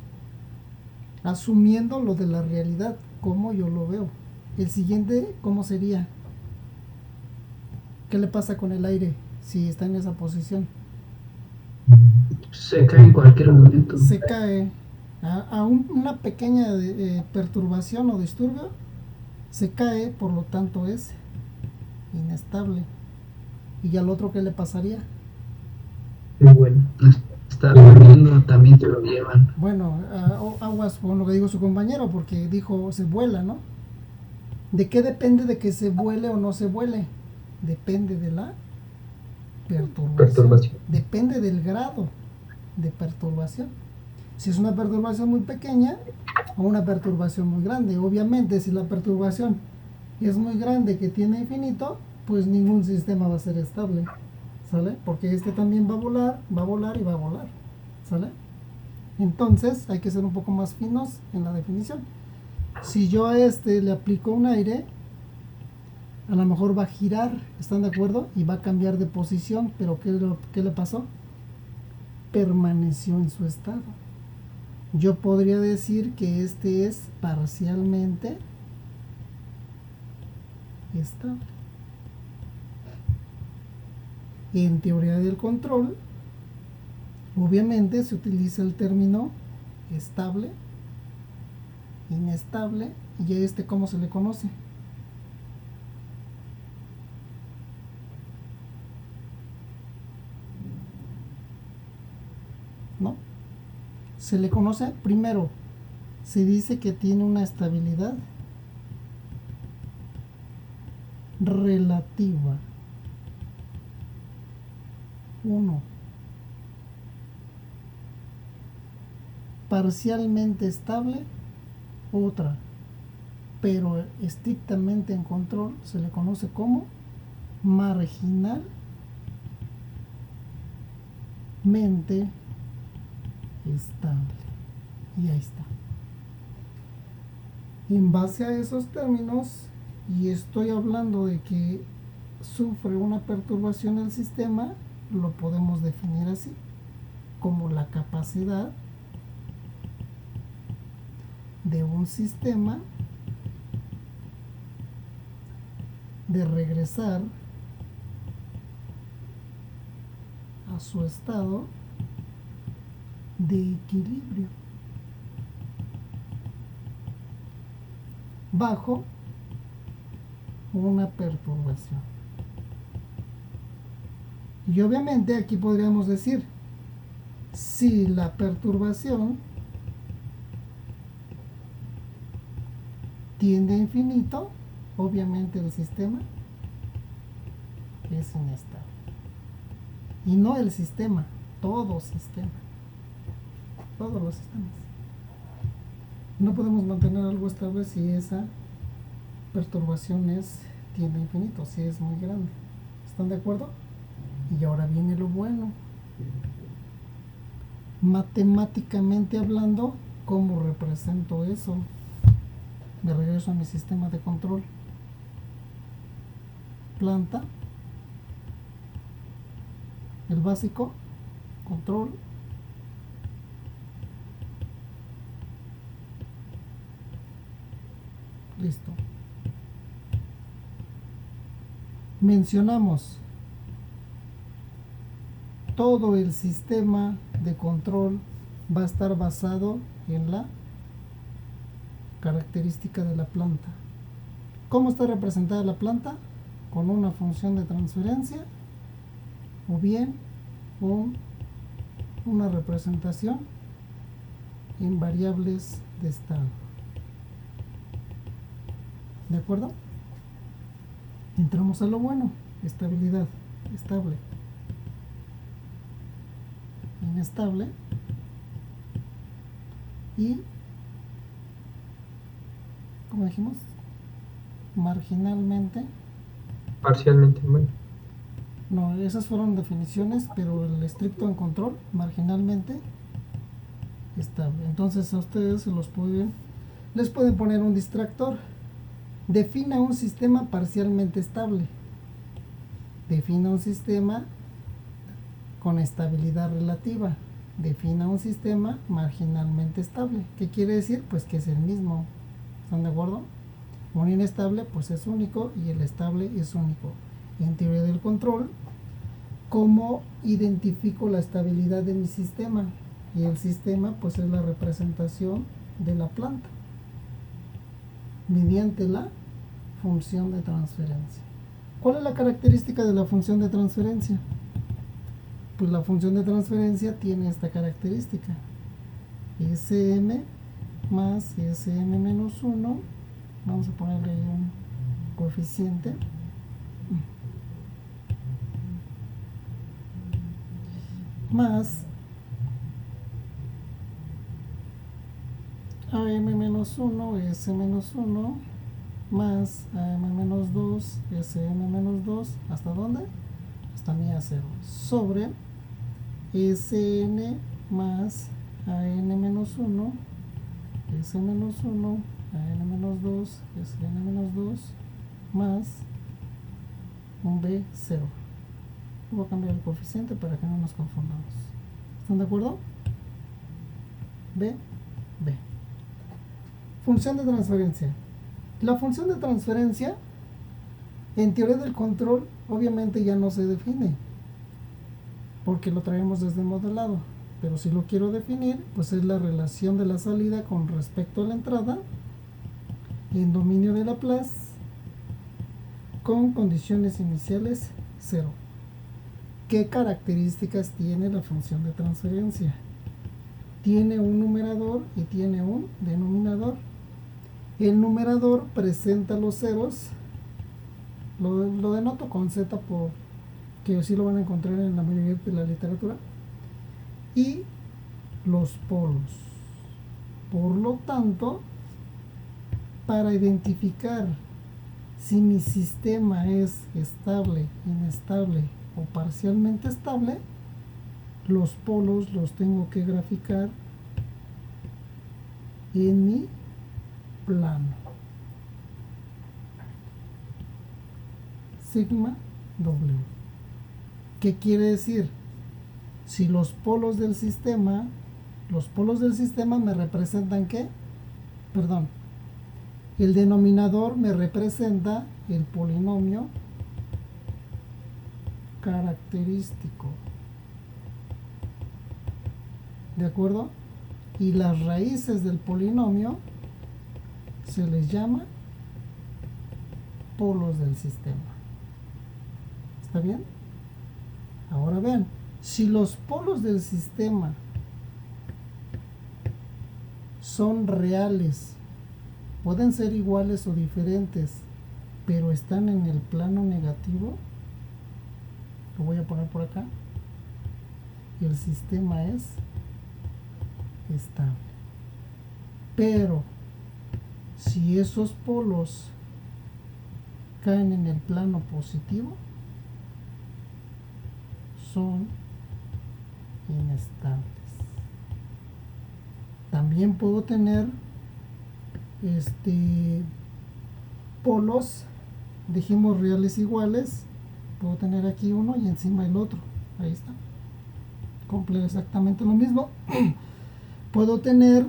asumiendo lo de la realidad, como yo lo veo. El siguiente, ¿cómo sería? ¿Qué le pasa con el aire si está en esa posición? Se cae en cualquier momento. Se cae a una pequeña perturbación o disturbio, se cae, por lo tanto es inestable. ¿Y al otro qué le pasaría? Bueno, está durmiendo, también te lo llevan. Bueno, aguas con lo que dijo su compañero, porque dijo se vuela, ¿no? ¿De qué depende de que se vuele o no se vuele? Depende de la perturbación. Depende del grado de perturbación. Si es una perturbación muy pequeña o una perturbación muy grande. Obviamente, si la perturbación es muy grande, que tiene infinito, pues ningún sistema va a ser estable, ¿sale? Porque también va a volar y va a volar, ¿sale? Entonces hay que ser un poco más finos en la definición. Si yo a le aplico un aire, a lo mejor va a girar, ¿están de acuerdo? Y va a cambiar de posición, pero ¿qué le pasó? Permaneció en su estado. Yo podría decir que es parcialmente estable. En teoría del control, obviamente se utiliza el término estable, inestable, y a ¿cómo se le conoce? ¿No? Se le conoce, primero, se dice que tiene una estabilidad relativa. 1. Parcialmente estable. Otra, pero estrictamente en control, se le conoce como marginalmente estable. Y ahí está. En base a esos términos, y estoy hablando de que sufre una perturbación el sistema, lo podemos definir así, como la capacidad de un sistema de regresar a su estado de equilibrio bajo una perturbación. Y obviamente aquí podríamos decir, si la perturbación tiende a infinito, obviamente el sistema es inestable. Y no el sistema, todo sistema. Todos los sistemas. No podemos mantener algo estable si esa perturbación tiende a infinito, si es muy grande. ¿Están de acuerdo? Y ahora viene lo bueno. Matemáticamente hablando, ¿cómo represento eso? Me regreso a mi sistema de control. Planta. El básico. Control. Listo. Mencionamos todo el sistema de control va a estar basado en la característica de la planta. ¿Cómo está representada la planta? Con una función de transferencia o bien una representación en variables de estado. ¿De acuerdo? Entramos a lo bueno. Estabilidad. Estable. Inestable. Y, como dijimos, marginalmente. Parcialmente, bueno. No, esas fueron definiciones, pero el estricto en control, marginalmente estable. Entonces a ustedes se les pueden poner un distractor. Defina un sistema parcialmente estable. Defina un sistema con estabilidad relativa. Defina un sistema marginalmente estable. ¿Qué quiere decir? Pues que es el mismo. ¿Están de acuerdo? Un inestable pues es único y el estable es único. En teoría del control, ¿cómo identifico la estabilidad de mi sistema? Y el sistema pues es la representación de la planta mediante la función de transferencia. ¿Cuál es la característica de la función de transferencia? Pues la función de transferencia tiene esta característica: Sm más Sm menos 1, vamos a ponerle ahí un coeficiente, más AM menos 1, S menos 1, más AM menos 2, SM menos 2, ¿hasta dónde? Hasta mi A0, sobre Sn más AN menos 1, S menos 1, AN menos 2, Sn menos 2, más un B0. Voy a cambiar el coeficiente para que no nos confundamos. ¿Están de acuerdo? B. Función de transferencia. La función de transferencia, en teoría del control, obviamente ya no se define, porque lo traemos desde modelado. Pero si lo quiero definir, pues es la relación de la salida con respecto a la entrada en dominio de Laplace con condiciones iniciales 0. ¿Qué características tiene la función de transferencia? Tiene un numerador y tiene un denominador. El numerador presenta los ceros, lo denoto con Z porque así lo van a encontrar en la mayoría de la literatura, y los polos. Por lo tanto, para identificar si mi sistema es estable, inestable o parcialmente estable, los polos los tengo que graficar en mi plano. Sigma W. ¿Qué quiere decir? Si los polos del sistema me representan ¿qué? Perdón. El denominador me representa el polinomio característico. ¿De acuerdo? Y las raíces del polinomio se les llama polos del sistema. ¿Está bien? Ahora vean, si los polos del sistema son reales, pueden ser iguales o diferentes, pero están en el plano negativo, lo voy a poner por acá, el sistema es estable. Pero si esos polos caen en el plano positivo, son inestables. También puedo tener polos, dijimos reales iguales, puedo tener aquí uno y encima el otro, ahí está, cumple exactamente lo mismo. Puedo tener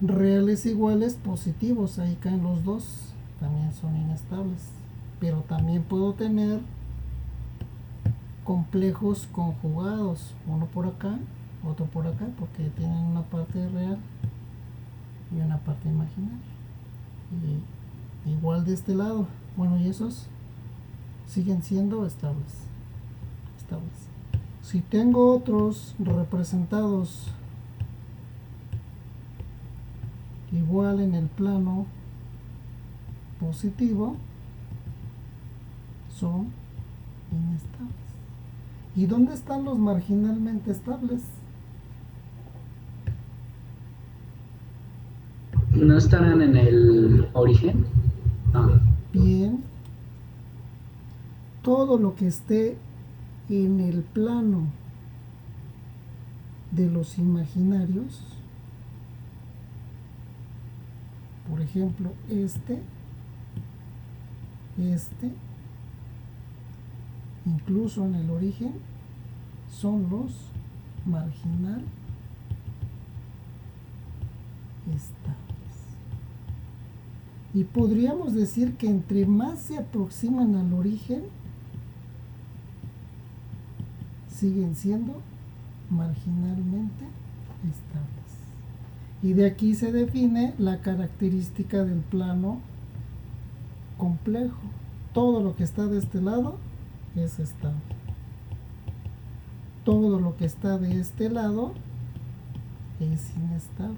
reales iguales positivos, ahí caen los dos, también son inestables. Pero también puedo tener complejos conjugados, uno por acá, otro por acá, porque tienen una parte real y una parte imaginaria. Y igual de este lado, bueno, y esos siguen siendo estables. Si tengo otros representados igual en el plano positivo, son inestables. ¿Y dónde están los marginalmente estables? ¿No estarán en el origen? Ah, Bien, todo lo que esté en el plano de los imaginarios, por ejemplo, este, incluso en el origen, son los marginal estables. Y podríamos decir que entre más se aproximan al origen, siguen siendo marginalmente estables. Y de aquí se define la característica del plano complejo. Todo lo que está de este lado es estable. Todo lo que está de este lado es inestable.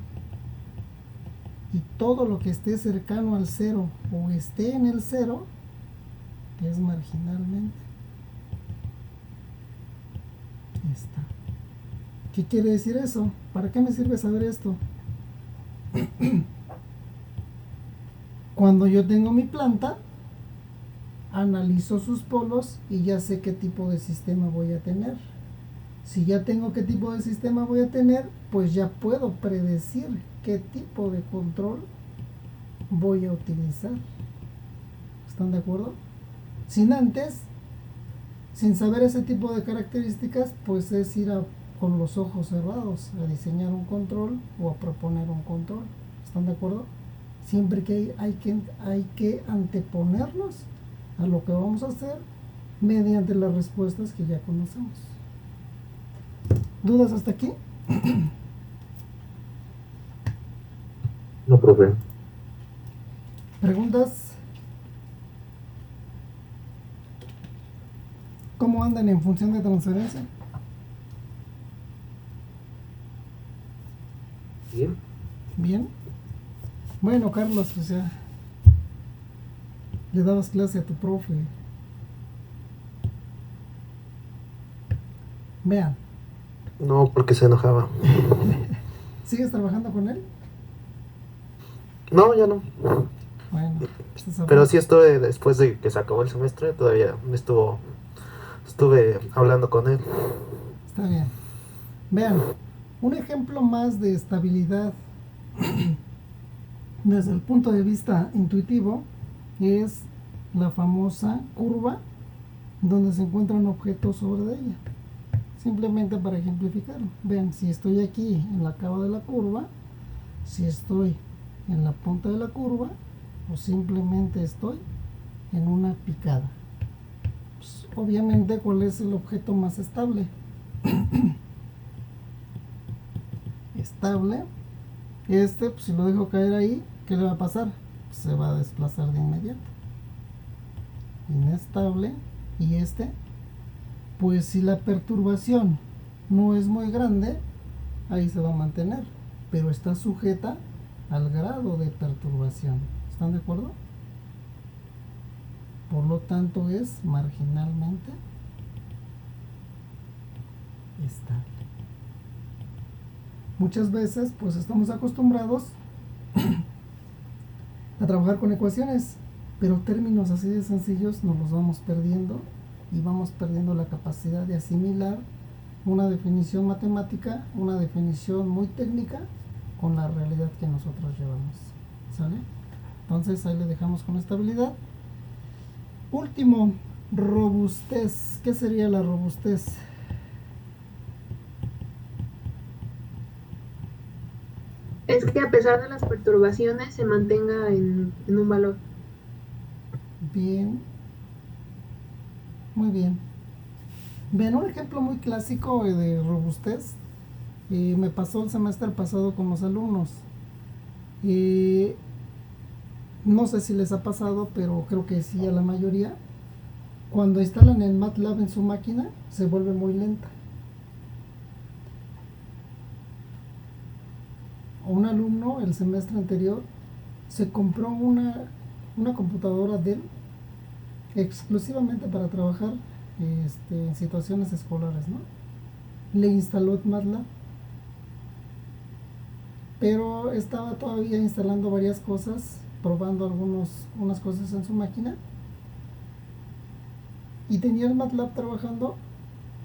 Y todo lo que esté cercano al cero o esté en el cero es marginalmente estable. ¿Qué quiere decir eso? ¿Para qué me sirve saber esto? Cuando yo tengo mi planta, analizo sus polos y ya sé qué tipo de sistema voy a tener. Si ya tengo qué tipo de sistema voy a tener, pues ya puedo predecir qué tipo de control voy a utilizar. ¿Están de acuerdo? Sin saber ese tipo de características, pues es ir con los ojos cerrados a diseñar un control o a proponer un control. ¿Están de acuerdo? Siempre que hay que anteponernos a lo que vamos a hacer mediante las respuestas que ya conocemos. ¿Dudas hasta aquí? No, profe. ¿Preguntas? ¿Cómo andan en función de transferencia? Bien. Bien. Bueno, Carlos, pues ya le dabas clase a tu profe. Vean, No, porque se enojaba. ¿sigues trabajando con él? No, ya no. Bueno, Pero sí estuve, después de que se acabó el semestre, todavía estuve hablando con él. está bien. Vean, un ejemplo más de estabilidad desde el punto de vista intuitivo es la famosa curva donde se encuentra un objeto sobre ella. Simplemente para ejemplificarlo. Vean, si estoy aquí en la cava de la curva, si estoy en la punta de la curva, o simplemente estoy en una picada. Pues, obviamente, ¿cuál es el objeto más estable? Estable. Pues, si lo dejo caer ahí, ¿qué le va a pasar? Pues, se va a desplazar de inmediato. Inestable. Y pues si la perturbación no es muy grande, ahí se va a mantener, pero está sujeta al grado de perturbación. ¿Están de acuerdo? Por lo tanto es marginalmente estable. Muchas veces pues estamos acostumbrados a trabajar con ecuaciones, pero términos así de sencillos nos los vamos perdiendo y vamos perdiendo la capacidad de asimilar una definición matemática, una definición muy técnica con la realidad que nosotros llevamos. ¿Sale? Entonces ahí le dejamos con estabilidad. Último, robustez. ¿Qué sería la robustez? Es que a pesar de las perturbaciones se mantenga en un valor. Bien, muy bien. Bien, un ejemplo muy clásico de robustez me pasó el semestre pasado con los alumnos. No sé si les ha pasado, pero creo que sí a la mayoría. Cuando instalan el MATLAB en su máquina, se vuelve muy lenta. Un alumno el semestre anterior se compró una computadora Dell exclusivamente para trabajar en situaciones escolares, ¿no? Le instaló MATLAB, pero estaba todavía instalando varias cosas, probando unas cosas en su máquina, y tenía el MATLAB trabajando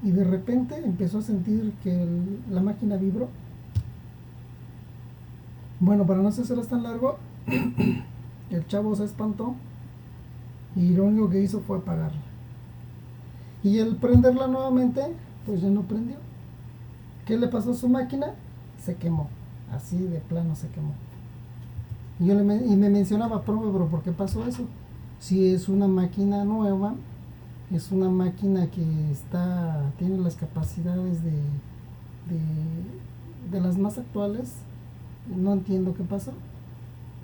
y de repente empezó a sentir que la máquina vibró. Bueno, para no hacerlo tan largo, el chavo se espantó y lo único que hizo fue apagarla. Y al prenderla nuevamente, pues ya no prendió. ¿Qué le pasó a su máquina? Se quemó. Así de plano se quemó. Y me mencionaba, pero ¿por qué pasó eso? Si es una máquina nueva, es una máquina que tiene las capacidades de las más actuales, no entiendo qué pasó.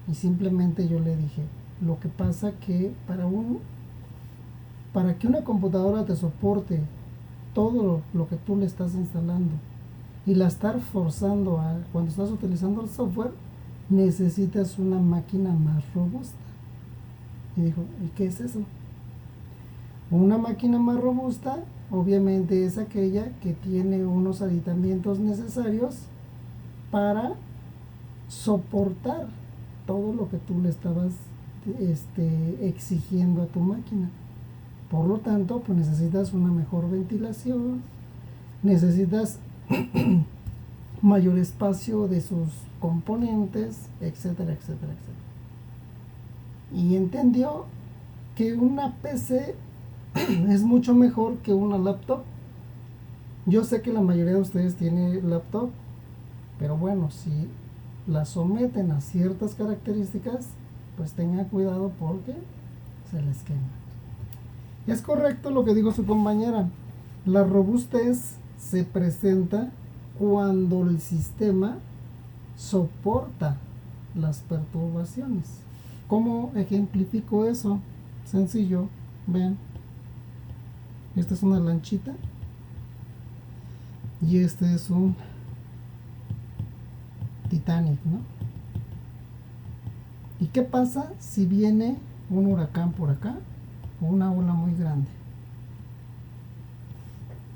Y simplemente yo le dije, lo que pasa que para que una computadora te soporte todo lo que tú le estás instalando y la estar forzando cuando estás utilizando el software, necesitas una máquina más robusta. Y dijo, ¿y qué es eso? Una máquina más robusta obviamente es aquella que tiene unos aditamientos necesarios para soportar todo lo que tú le estabas exigiendo a tu máquina. Por lo tanto, pues necesitas una mejor ventilación, necesitas mayor espacio de sus componentes, etcétera, etcétera, etcétera. Y entendió que una PC es mucho mejor que una laptop. Yo sé que la mayoría de ustedes tiene laptop, pero bueno, si la someten a ciertas características, pues tengan cuidado porque se les quema. Es correcto lo que dijo su compañera. La robustez se presenta cuando el sistema soporta las perturbaciones. ¿Cómo ejemplifico eso? Sencillo, vean. Esta es una lanchita y este es un Titanic, ¿no? ¿Y qué pasa si viene un huracán por acá o una ola muy grande?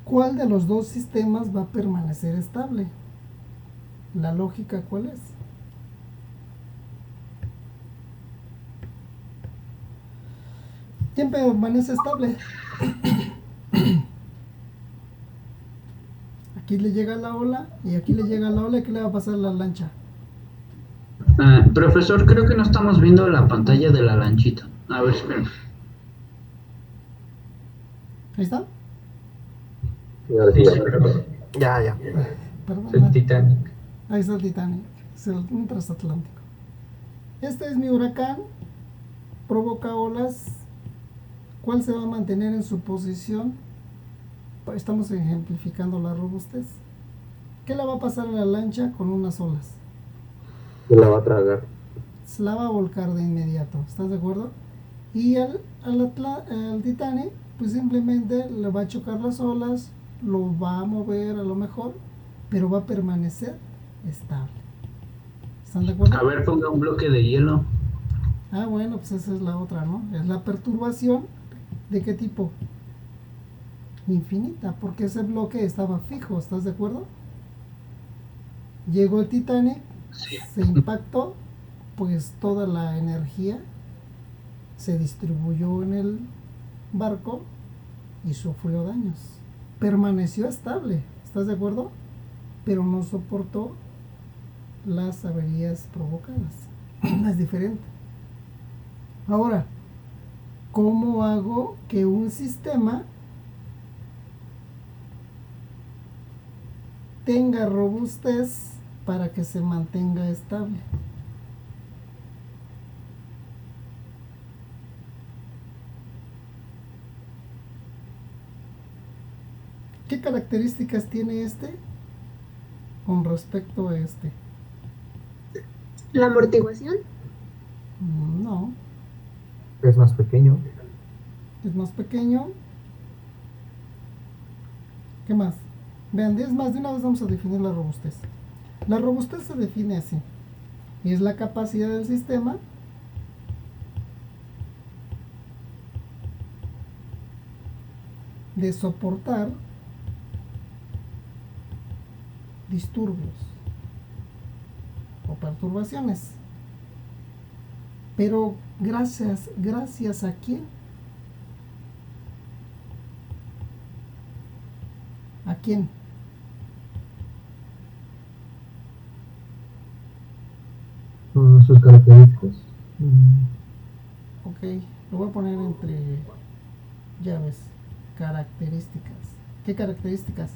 ¿Cuál de los dos sistemas va a permanecer estable? ¿La lógica cuál es? ¿Quién permanece estable? Aquí le llega la ola y aquí le llega la ola, ¿y qué le va a pasar a la lancha? Profesor, creo que no estamos viendo la pantalla de la lanchita. A ver, espera. ¿Ahí está? Y ahora sí, Ya. Perdón. El Titanic. Ahí está el Titanic, es un transatlántico. Este es mi huracán, provoca olas. ¿Cuál se va a mantener en su posición? Estamos ejemplificando la robustez. ¿Qué le va a pasar a la lancha con unas olas? se la va a tragar. Se la va a volcar de inmediato, ¿estás de acuerdo? Y al Titanic, pues simplemente le va a chocar las olas, lo va a mover a lo mejor, pero va a permanecer estable. ¿Están de acuerdo? A ver, ponga un bloque de hielo. Ah, bueno, pues esa es la otra, ¿no? Es la perturbación. ¿De qué tipo? Infinita, porque ese bloque estaba fijo, ¿estás de acuerdo? Llegó el Titanic, Sí. se impactó, pues toda la energía se distribuyó en el barco y sufrió daños. Permaneció estable, ¿estás de acuerdo? Pero no soportó las averías provocadas. Es diferente. Ahora, ¿cómo hago que un sistema tenga robustez para que se mantenga estable. ¿Qué características tiene este con respecto a este? La amortiguación. No, Es más pequeño. es más pequeño. ¿Qué más? Vean, es más, de una vez vamos a definir la robustez. La robustez se define así. Es la capacidad del sistema de soportar disturbios o perturbaciones. Pero gracias a quién? ¿A quién? Sus características. Ok, lo voy a poner entre llaves. Características. ¿Qué características?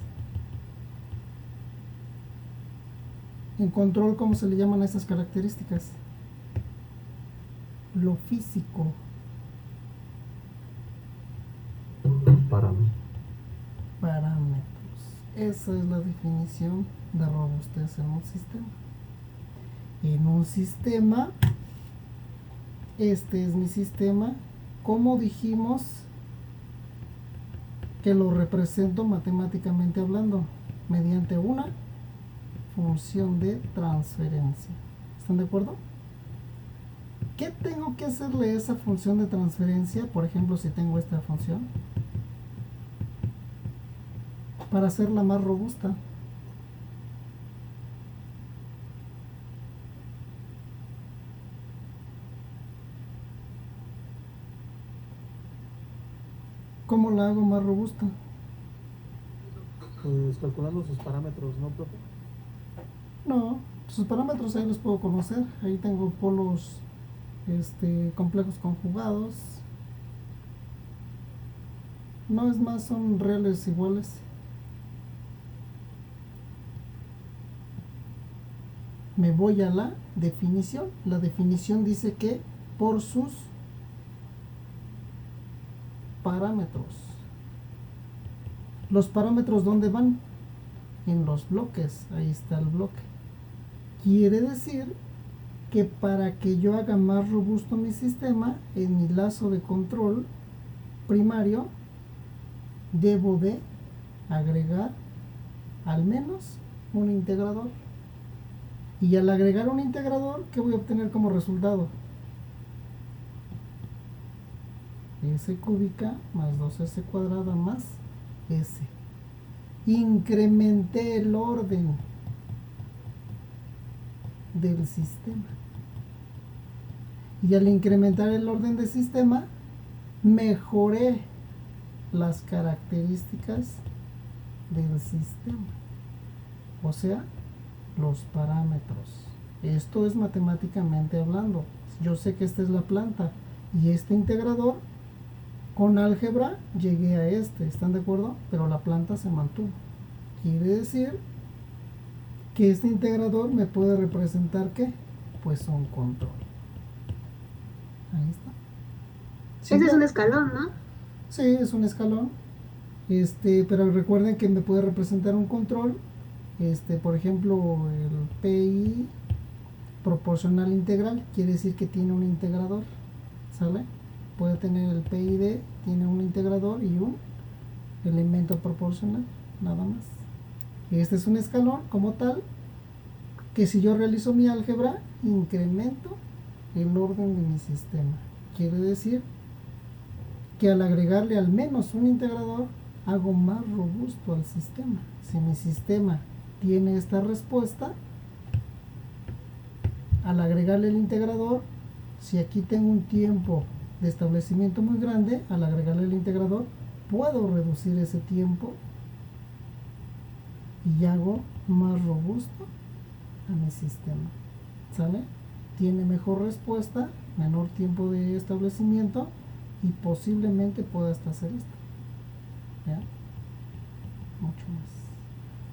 En control, ¿cómo se le llaman a esas características? Lo físico. Parámetros. Esa es la definición de robustez en un sistema. En un sistema, este es mi sistema. ¿Cómo dijimos que lo represento matemáticamente hablando? Mediante una función de transferencia. ¿Están de acuerdo? ¿Qué tengo que hacerle a esa función de transferencia? Por ejemplo, si tengo esta función, para hacerla más robusta. ¿Cómo la hago más robusta? Pues calculando sus parámetros, ¿no, profe? No, sus parámetros ahí los puedo conocer. Ahí tengo polos complejos conjugados. No es más, son reales iguales. Me voy a la definición. La definición dice que por sus parámetros. ¿Los parámetros dónde van? En los bloques. Ahí está el bloque. Quiere decir que para que yo haga más robusto mi sistema, en mi lazo de control primario, debo de agregar al menos un integrador. Y al agregar un integrador, ¿qué voy a obtener como resultado? S cúbica más 2S cuadrada más S. Incrementé el orden del sistema. Y al incrementar el orden del sistema, mejoré las características del sistema. O sea, los parámetros. Esto es matemáticamente hablando. Yo sé que esta es la planta y este integrador, con álgebra llegué a este, ¿están de acuerdo? Pero la planta se mantuvo. Quiere decir que este integrador me puede representar ¿qué? Pues un control. Ahí está. Ese es un escalón, ¿no? Sí, es un escalón. Pero recuerden que me puede representar un control. Por ejemplo, el PI proporcional integral quiere decir que tiene un integrador, ¿sale? Puede tener el PID, tiene un integrador y un elemento proporcional, nada más. Este es un escalón como tal, que si yo realizo mi álgebra, incremento el orden de mi sistema. Quiere decir que al agregarle al menos un integrador, hago más robusto al sistema. Si mi sistema tiene esta respuesta, al agregarle el integrador, si aquí tengo un tiempo de establecimiento muy grande, al agregarle el integrador puedo reducir ese tiempo y hago más robusto a mi sistema, ¿sale? Tiene mejor respuesta, menor tiempo de establecimiento y posiblemente pueda hasta hacer esto, ¿ya? Mucho más.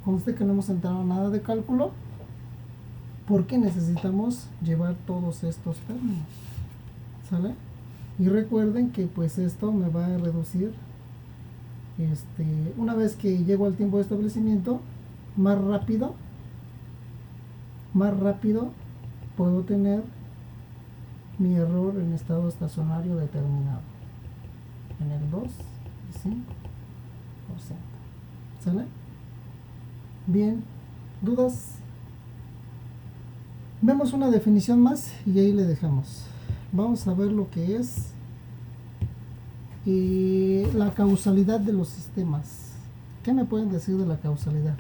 Conste que no hemos entrado nada de cálculo, porque necesitamos llevar todos estos términos, ¿sale? Y recuerden que pues esto me va a reducir, una vez que llego al tiempo de establecimiento, más rápido puedo tener mi error en estado estacionario determinado en el 2 y 5%. ¿Sale? Bien, ¿dudas? Vemos una definición más y ahí le dejamos. Vamos a ver lo que es la causalidad de los sistemas. ¿Qué me pueden decir de la causalidad?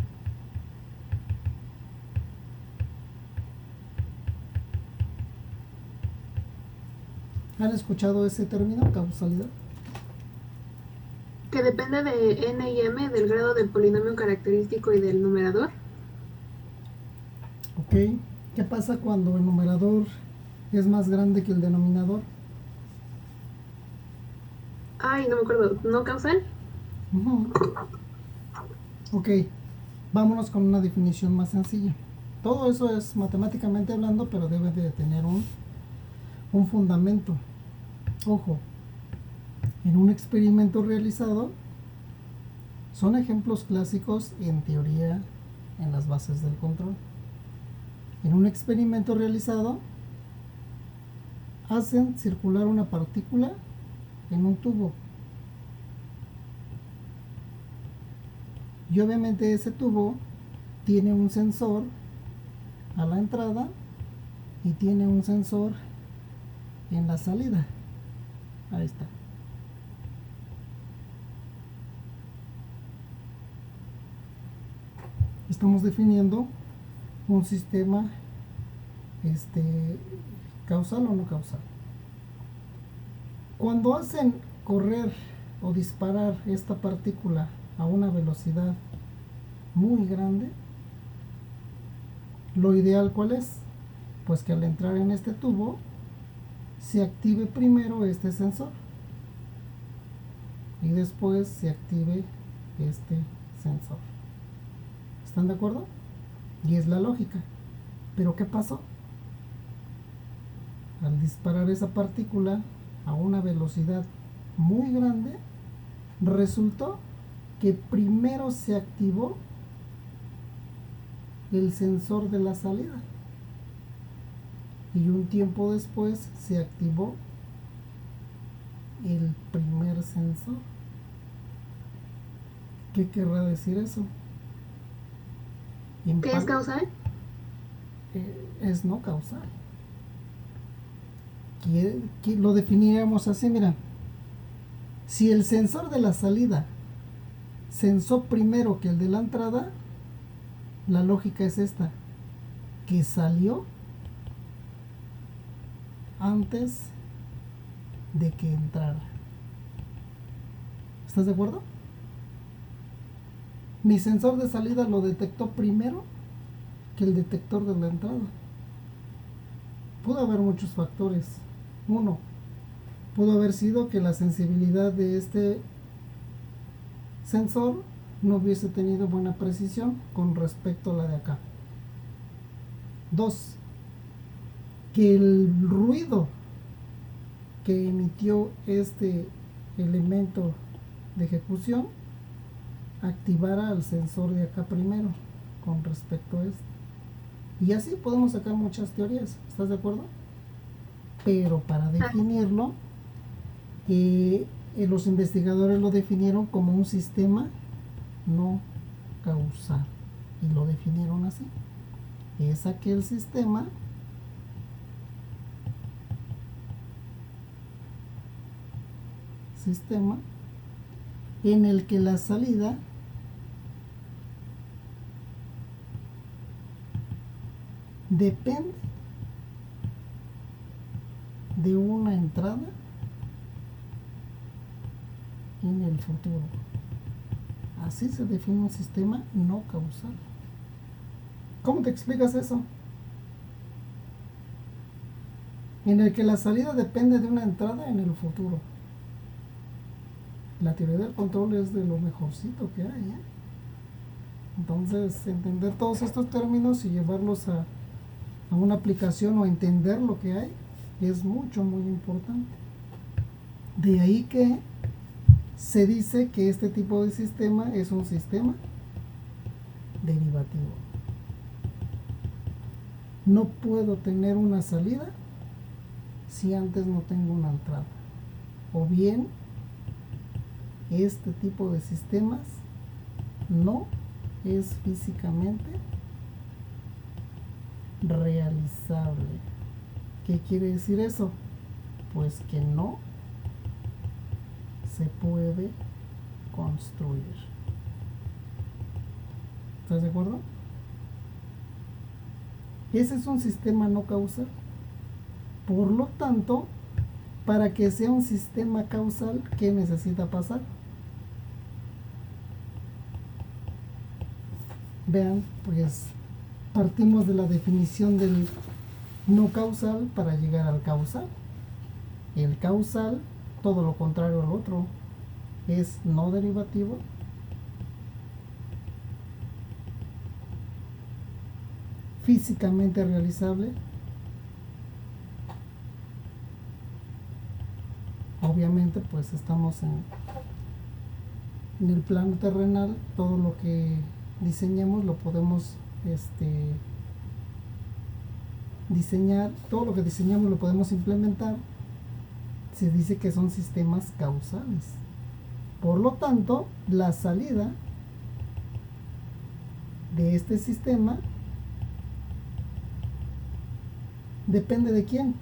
¿Han escuchado ese término, causalidad? Que depende de n y m del grado del polinomio característico y del numerador. Ok. ¿Qué pasa cuando el numerador es más grande que el denominador? Ay, no me acuerdo. ¿No causal? Ok. Vámonos con una definición más sencilla. Todo eso es matemáticamente hablando, pero debe de tener un fundamento. Ojo, en un experimento realizado, son ejemplos clásicos en teoría en las bases del control. En un experimento realizado, hacen circular una partícula en un tubo. Y obviamente ese tubo tiene un sensor a la entrada y tiene un sensor en la salida. Ahí está. Estamos definiendo un sistema causal o no causal. Cuando hacen correr o disparar esta partícula a una velocidad muy grande, lo ideal ¿cuál es? Pues que al entrar en este tubo se active primero este sensor y después se active este sensor. ¿Están de acuerdo? Y es la lógica. ¿Pero qué pasó? Al disparar esa partícula a una velocidad muy grande, resultó que primero se activó el sensor de la salida y un tiempo después se activó el primer sensor. ¿Qué querrá decir eso? ¿Qué es causal? Es no causal. Lo definiríamos así, mira. Si el sensor de la salida sensó primero que el de la entrada, la lógica es esta, que salió antes de que entrara. ¿Estás de acuerdo? Mi sensor de salida lo detectó primero que el detector de la entrada. Pudo haber muchos factores. Uno, pudo haber sido que la sensibilidad de este sensor no hubiese tenido buena precisión con respecto a la de acá. Dos, que el ruido que emitió este elemento de ejecución activara al sensor de acá primero con respecto a este. Y así podemos sacar muchas teorías. ¿Estás de acuerdo? Pero para definirlo, los investigadores lo definieron como un sistema no causal y lo definieron así. Es aquel sistema en el que la salida depende de una entrada en el futuro. Así se define un sistema no causal. ¿Cómo te explicas eso? En el que la salida depende de una entrada en el futuro. La teoría del control es de lo mejorcito que hay, ¿eh? Entonces, entender todos estos términos y llevarlos a una aplicación o entender lo que hay es mucho, muy importante. De ahí que se dice que este tipo de sistema es un sistema derivativo. No puedo tener una salida si antes no tengo una entrada. O bien, este tipo de sistemas no es físicamente realizable. ¿Qué quiere decir eso? Pues que no se puede construir. ¿Estás de acuerdo? Ese es un sistema no causal. Por lo tanto, para que sea un sistema causal, ¿qué necesita pasar? Vean, pues partimos de la definición del no causal para llegar al causal. El causal, todo lo contrario al otro, es no derivativo. Físicamente realizable. Obviamente pues estamos en el plano terrenal, todo lo que diseñemos lo podemos diseñar, todo lo que diseñamos lo podemos implementar. Se dice que son sistemas causales. Por lo tanto, la salida de este sistema depende de quién.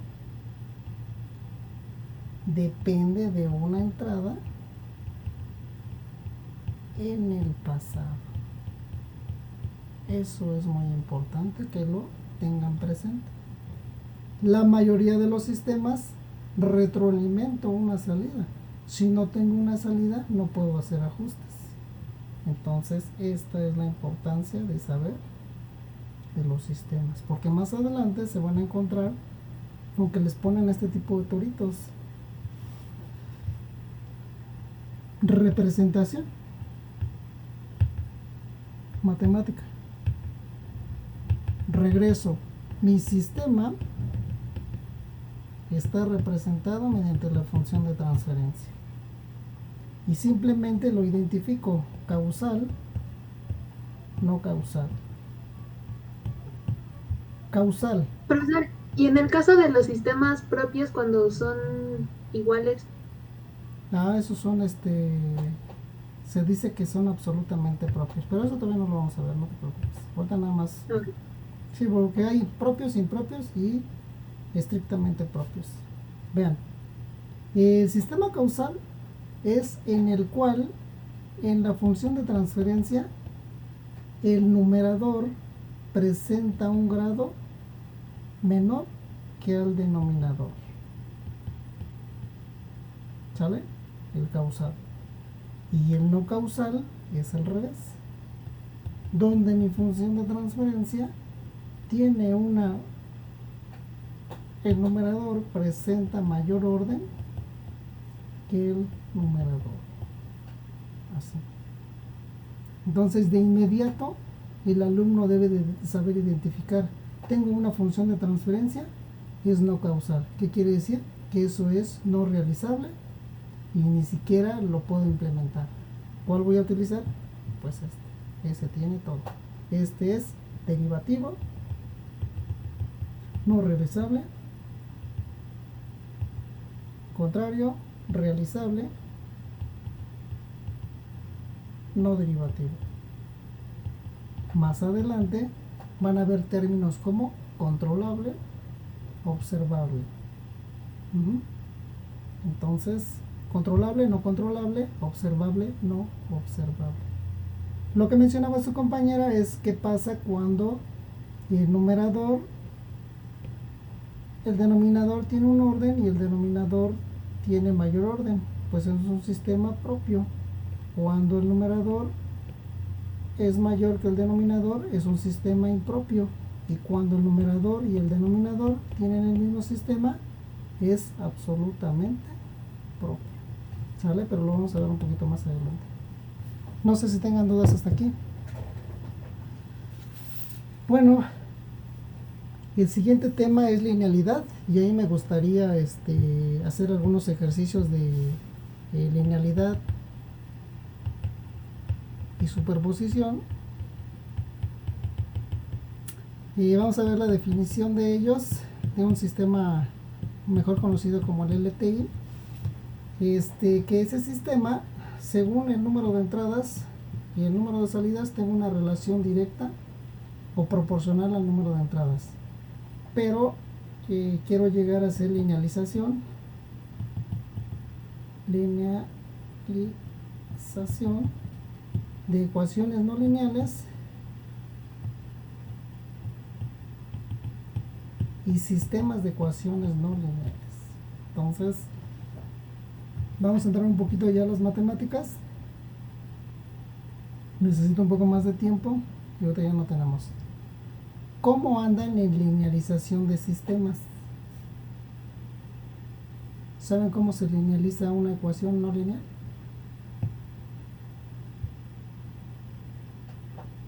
Depende de una entrada en el pasado. Eso es muy importante que lo tengan presente. La mayoría de los sistemas retroalimento una salida. Si no tengo una salida, no puedo hacer ajustes. Entonces, esta es la importancia de saber de los sistemas, porque más adelante se van a encontrar con que les ponen este tipo de toritos. Representación matemática. Regreso. Mi sistema está representado mediante la función de transferencia y simplemente lo identifico causal, no causal. Causal. Profesor, y en el caso de los sistemas propios cuando son iguales. Esos son se dice que son absolutamente propios, pero eso todavía no lo vamos a ver, no te preocupes. Ahorita nada más. Okay. Sí, porque hay propios, impropios y estrictamente propios. Vean, el sistema causal es en el cual en la función de transferencia el numerador presenta un grado menor que el denominador. ¿Sale? El causal. Y el no causal es al revés, donde mi función de transferencia tiene el numerador presenta mayor orden que el numerador. Así. Entonces, de inmediato, el alumno debe de saber identificar: tengo una función de transferencia, es no causal. ¿Qué quiere decir? Que eso es no realizable y ni siquiera lo puedo implementar. ¿Cuál voy a utilizar? Pues ese tiene todo. Este es derivativo, no realizable, contrario, realizable, no derivativo. Más adelante van a ver términos como controlable, observable. Entonces, controlable, no controlable, observable, no observable. Lo que mencionaba su compañera es qué pasa cuando el numerador, el denominador tiene un orden y el denominador tiene mayor orden. Pues es un sistema propio. Cuando el numerador es mayor que el denominador, es un sistema impropio. Y cuando el numerador y el denominador tienen el mismo sistema, es absolutamente propio. ¿Sale? Pero lo vamos a ver un poquito más adelante. No sé si tengan dudas hasta aquí. Bueno, El siguiente tema es linealidad y ahí me gustaría hacer algunos ejercicios de linealidad y superposición. Y vamos a ver la definición de ellos, de un sistema mejor conocido como el LTI. Que ese sistema, según el número de entradas y el número de salidas, tenga una relación directa o proporcional al número de entradas. Pero quiero llegar a hacer linealización de ecuaciones no lineales y sistemas de ecuaciones no lineales. Entonces vamos a entrar un poquito ya a las matemáticas. Necesito un poco más de tiempo y ahorita ya no tenemos. ¿Cómo andan en linealización de sistemas? ¿Saben cómo se linealiza una ecuación no lineal?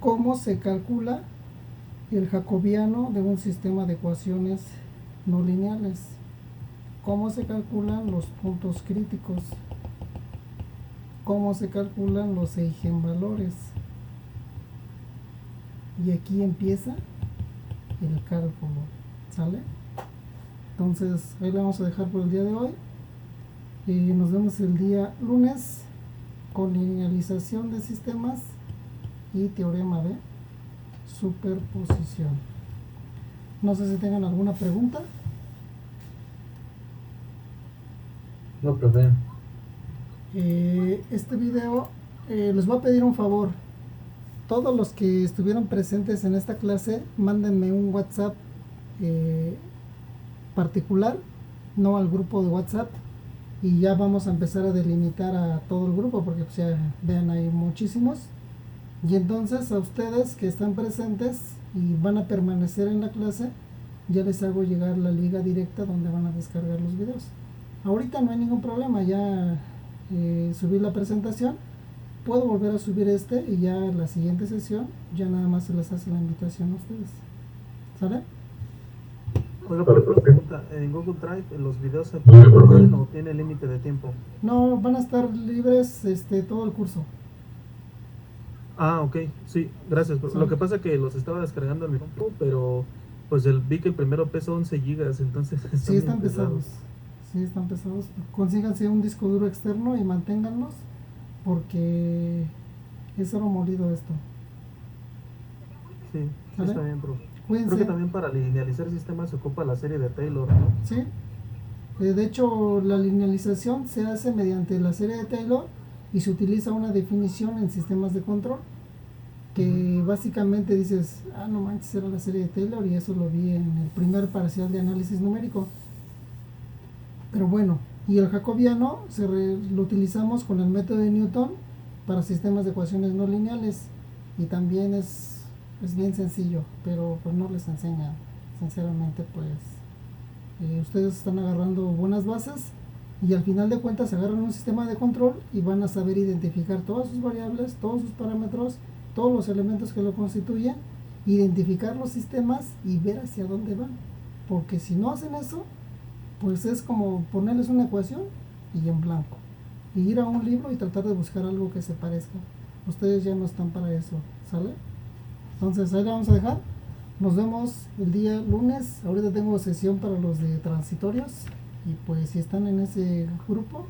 ¿Cómo se calcula el jacobiano de un sistema de ecuaciones no lineales? ¿Cómo se calculan los puntos críticos? ¿Cómo se calculan los eigenvalores? Y aquí empieza el cálculo, ¿sale? Entonces ahí la vamos a dejar por el día de hoy y nos vemos el día lunes con linealización de sistemas y teorema de superposición. No sé si tengan alguna pregunta. No, profe. Este video les voy a pedir un favor. Todos los que estuvieron presentes en esta clase, mándenme un WhatsApp particular, no al grupo de WhatsApp, y ya vamos a empezar a delimitar a todo el grupo, porque pues ya vean, hay muchísimos. Y entonces a ustedes que están presentes y van a permanecer en la clase, ya les hago llegar la liga directa donde van a descargar los videos. Ahorita no hay ningún problema, ya subí la presentación, puedo volver a subir y ya la siguiente sesión ya nada más se les hace la invitación a ustedes. ¿Sale? Oiga, por una pregunta, ¿en Google Drive los videos se pueden o tiene límite de tiempo? No, van a estar libres todo el curso. Ah, ok, sí, gracias. Sí. Lo que pasa es que los estaba descargando en mi compu, pero pues vi que el primero pesa 11 gigas, entonces... Sí, están pesados. Sí, están pesados. Consíganse un disco duro externo y manténganlos, porque es oro molido esto. Sí, ¿Vale? está bien, bro. Cuídense. Creo que también para linealizar sistemas se ocupa la serie de Taylor, ¿no? Sí. De hecho, la linealización se hace mediante la serie de Taylor y se utiliza una definición en sistemas de control que básicamente dices, no manches, era la serie de Taylor, y eso lo vi en el primer parcial de análisis numérico. Pero bueno, y el jacobiano lo utilizamos con el método de Newton para sistemas de ecuaciones no lineales, y también es bien sencillo, pero pues no les enseñan. Sinceramente, pues ustedes están agarrando buenas bases y al final de cuentas agarran un sistema de control y van a saber identificar todas sus variables, todos sus parámetros, todos los elementos que lo constituyen, identificar los sistemas y ver hacia dónde van. Porque si no hacen eso, pues es como ponerles una ecuación y en blanco, y ir a un libro y tratar de buscar algo que se parezca. Ustedes ya no están para eso, ¿sale? Entonces ahí la vamos a dejar. Nos vemos el día lunes. Ahorita tengo sesión para los de transitorios, y pues si están en ese grupo,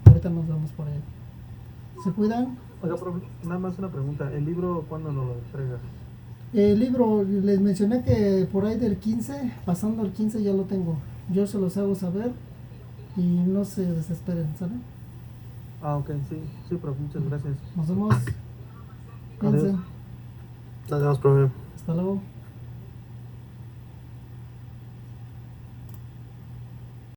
ahorita nos vemos por ahí. ¿Se cuidan? Oiga, nada más una pregunta, ¿el libro cuándo nos lo entrega? El libro, les mencioné que por ahí del 15, pasando el 15 ya lo tengo. Yo se los hago saber y no se desesperen, ¿sale? Ah, ok, sí, pero muchas gracias. Nos vemos. Cuídense. Nos vemos, profe. Hasta luego.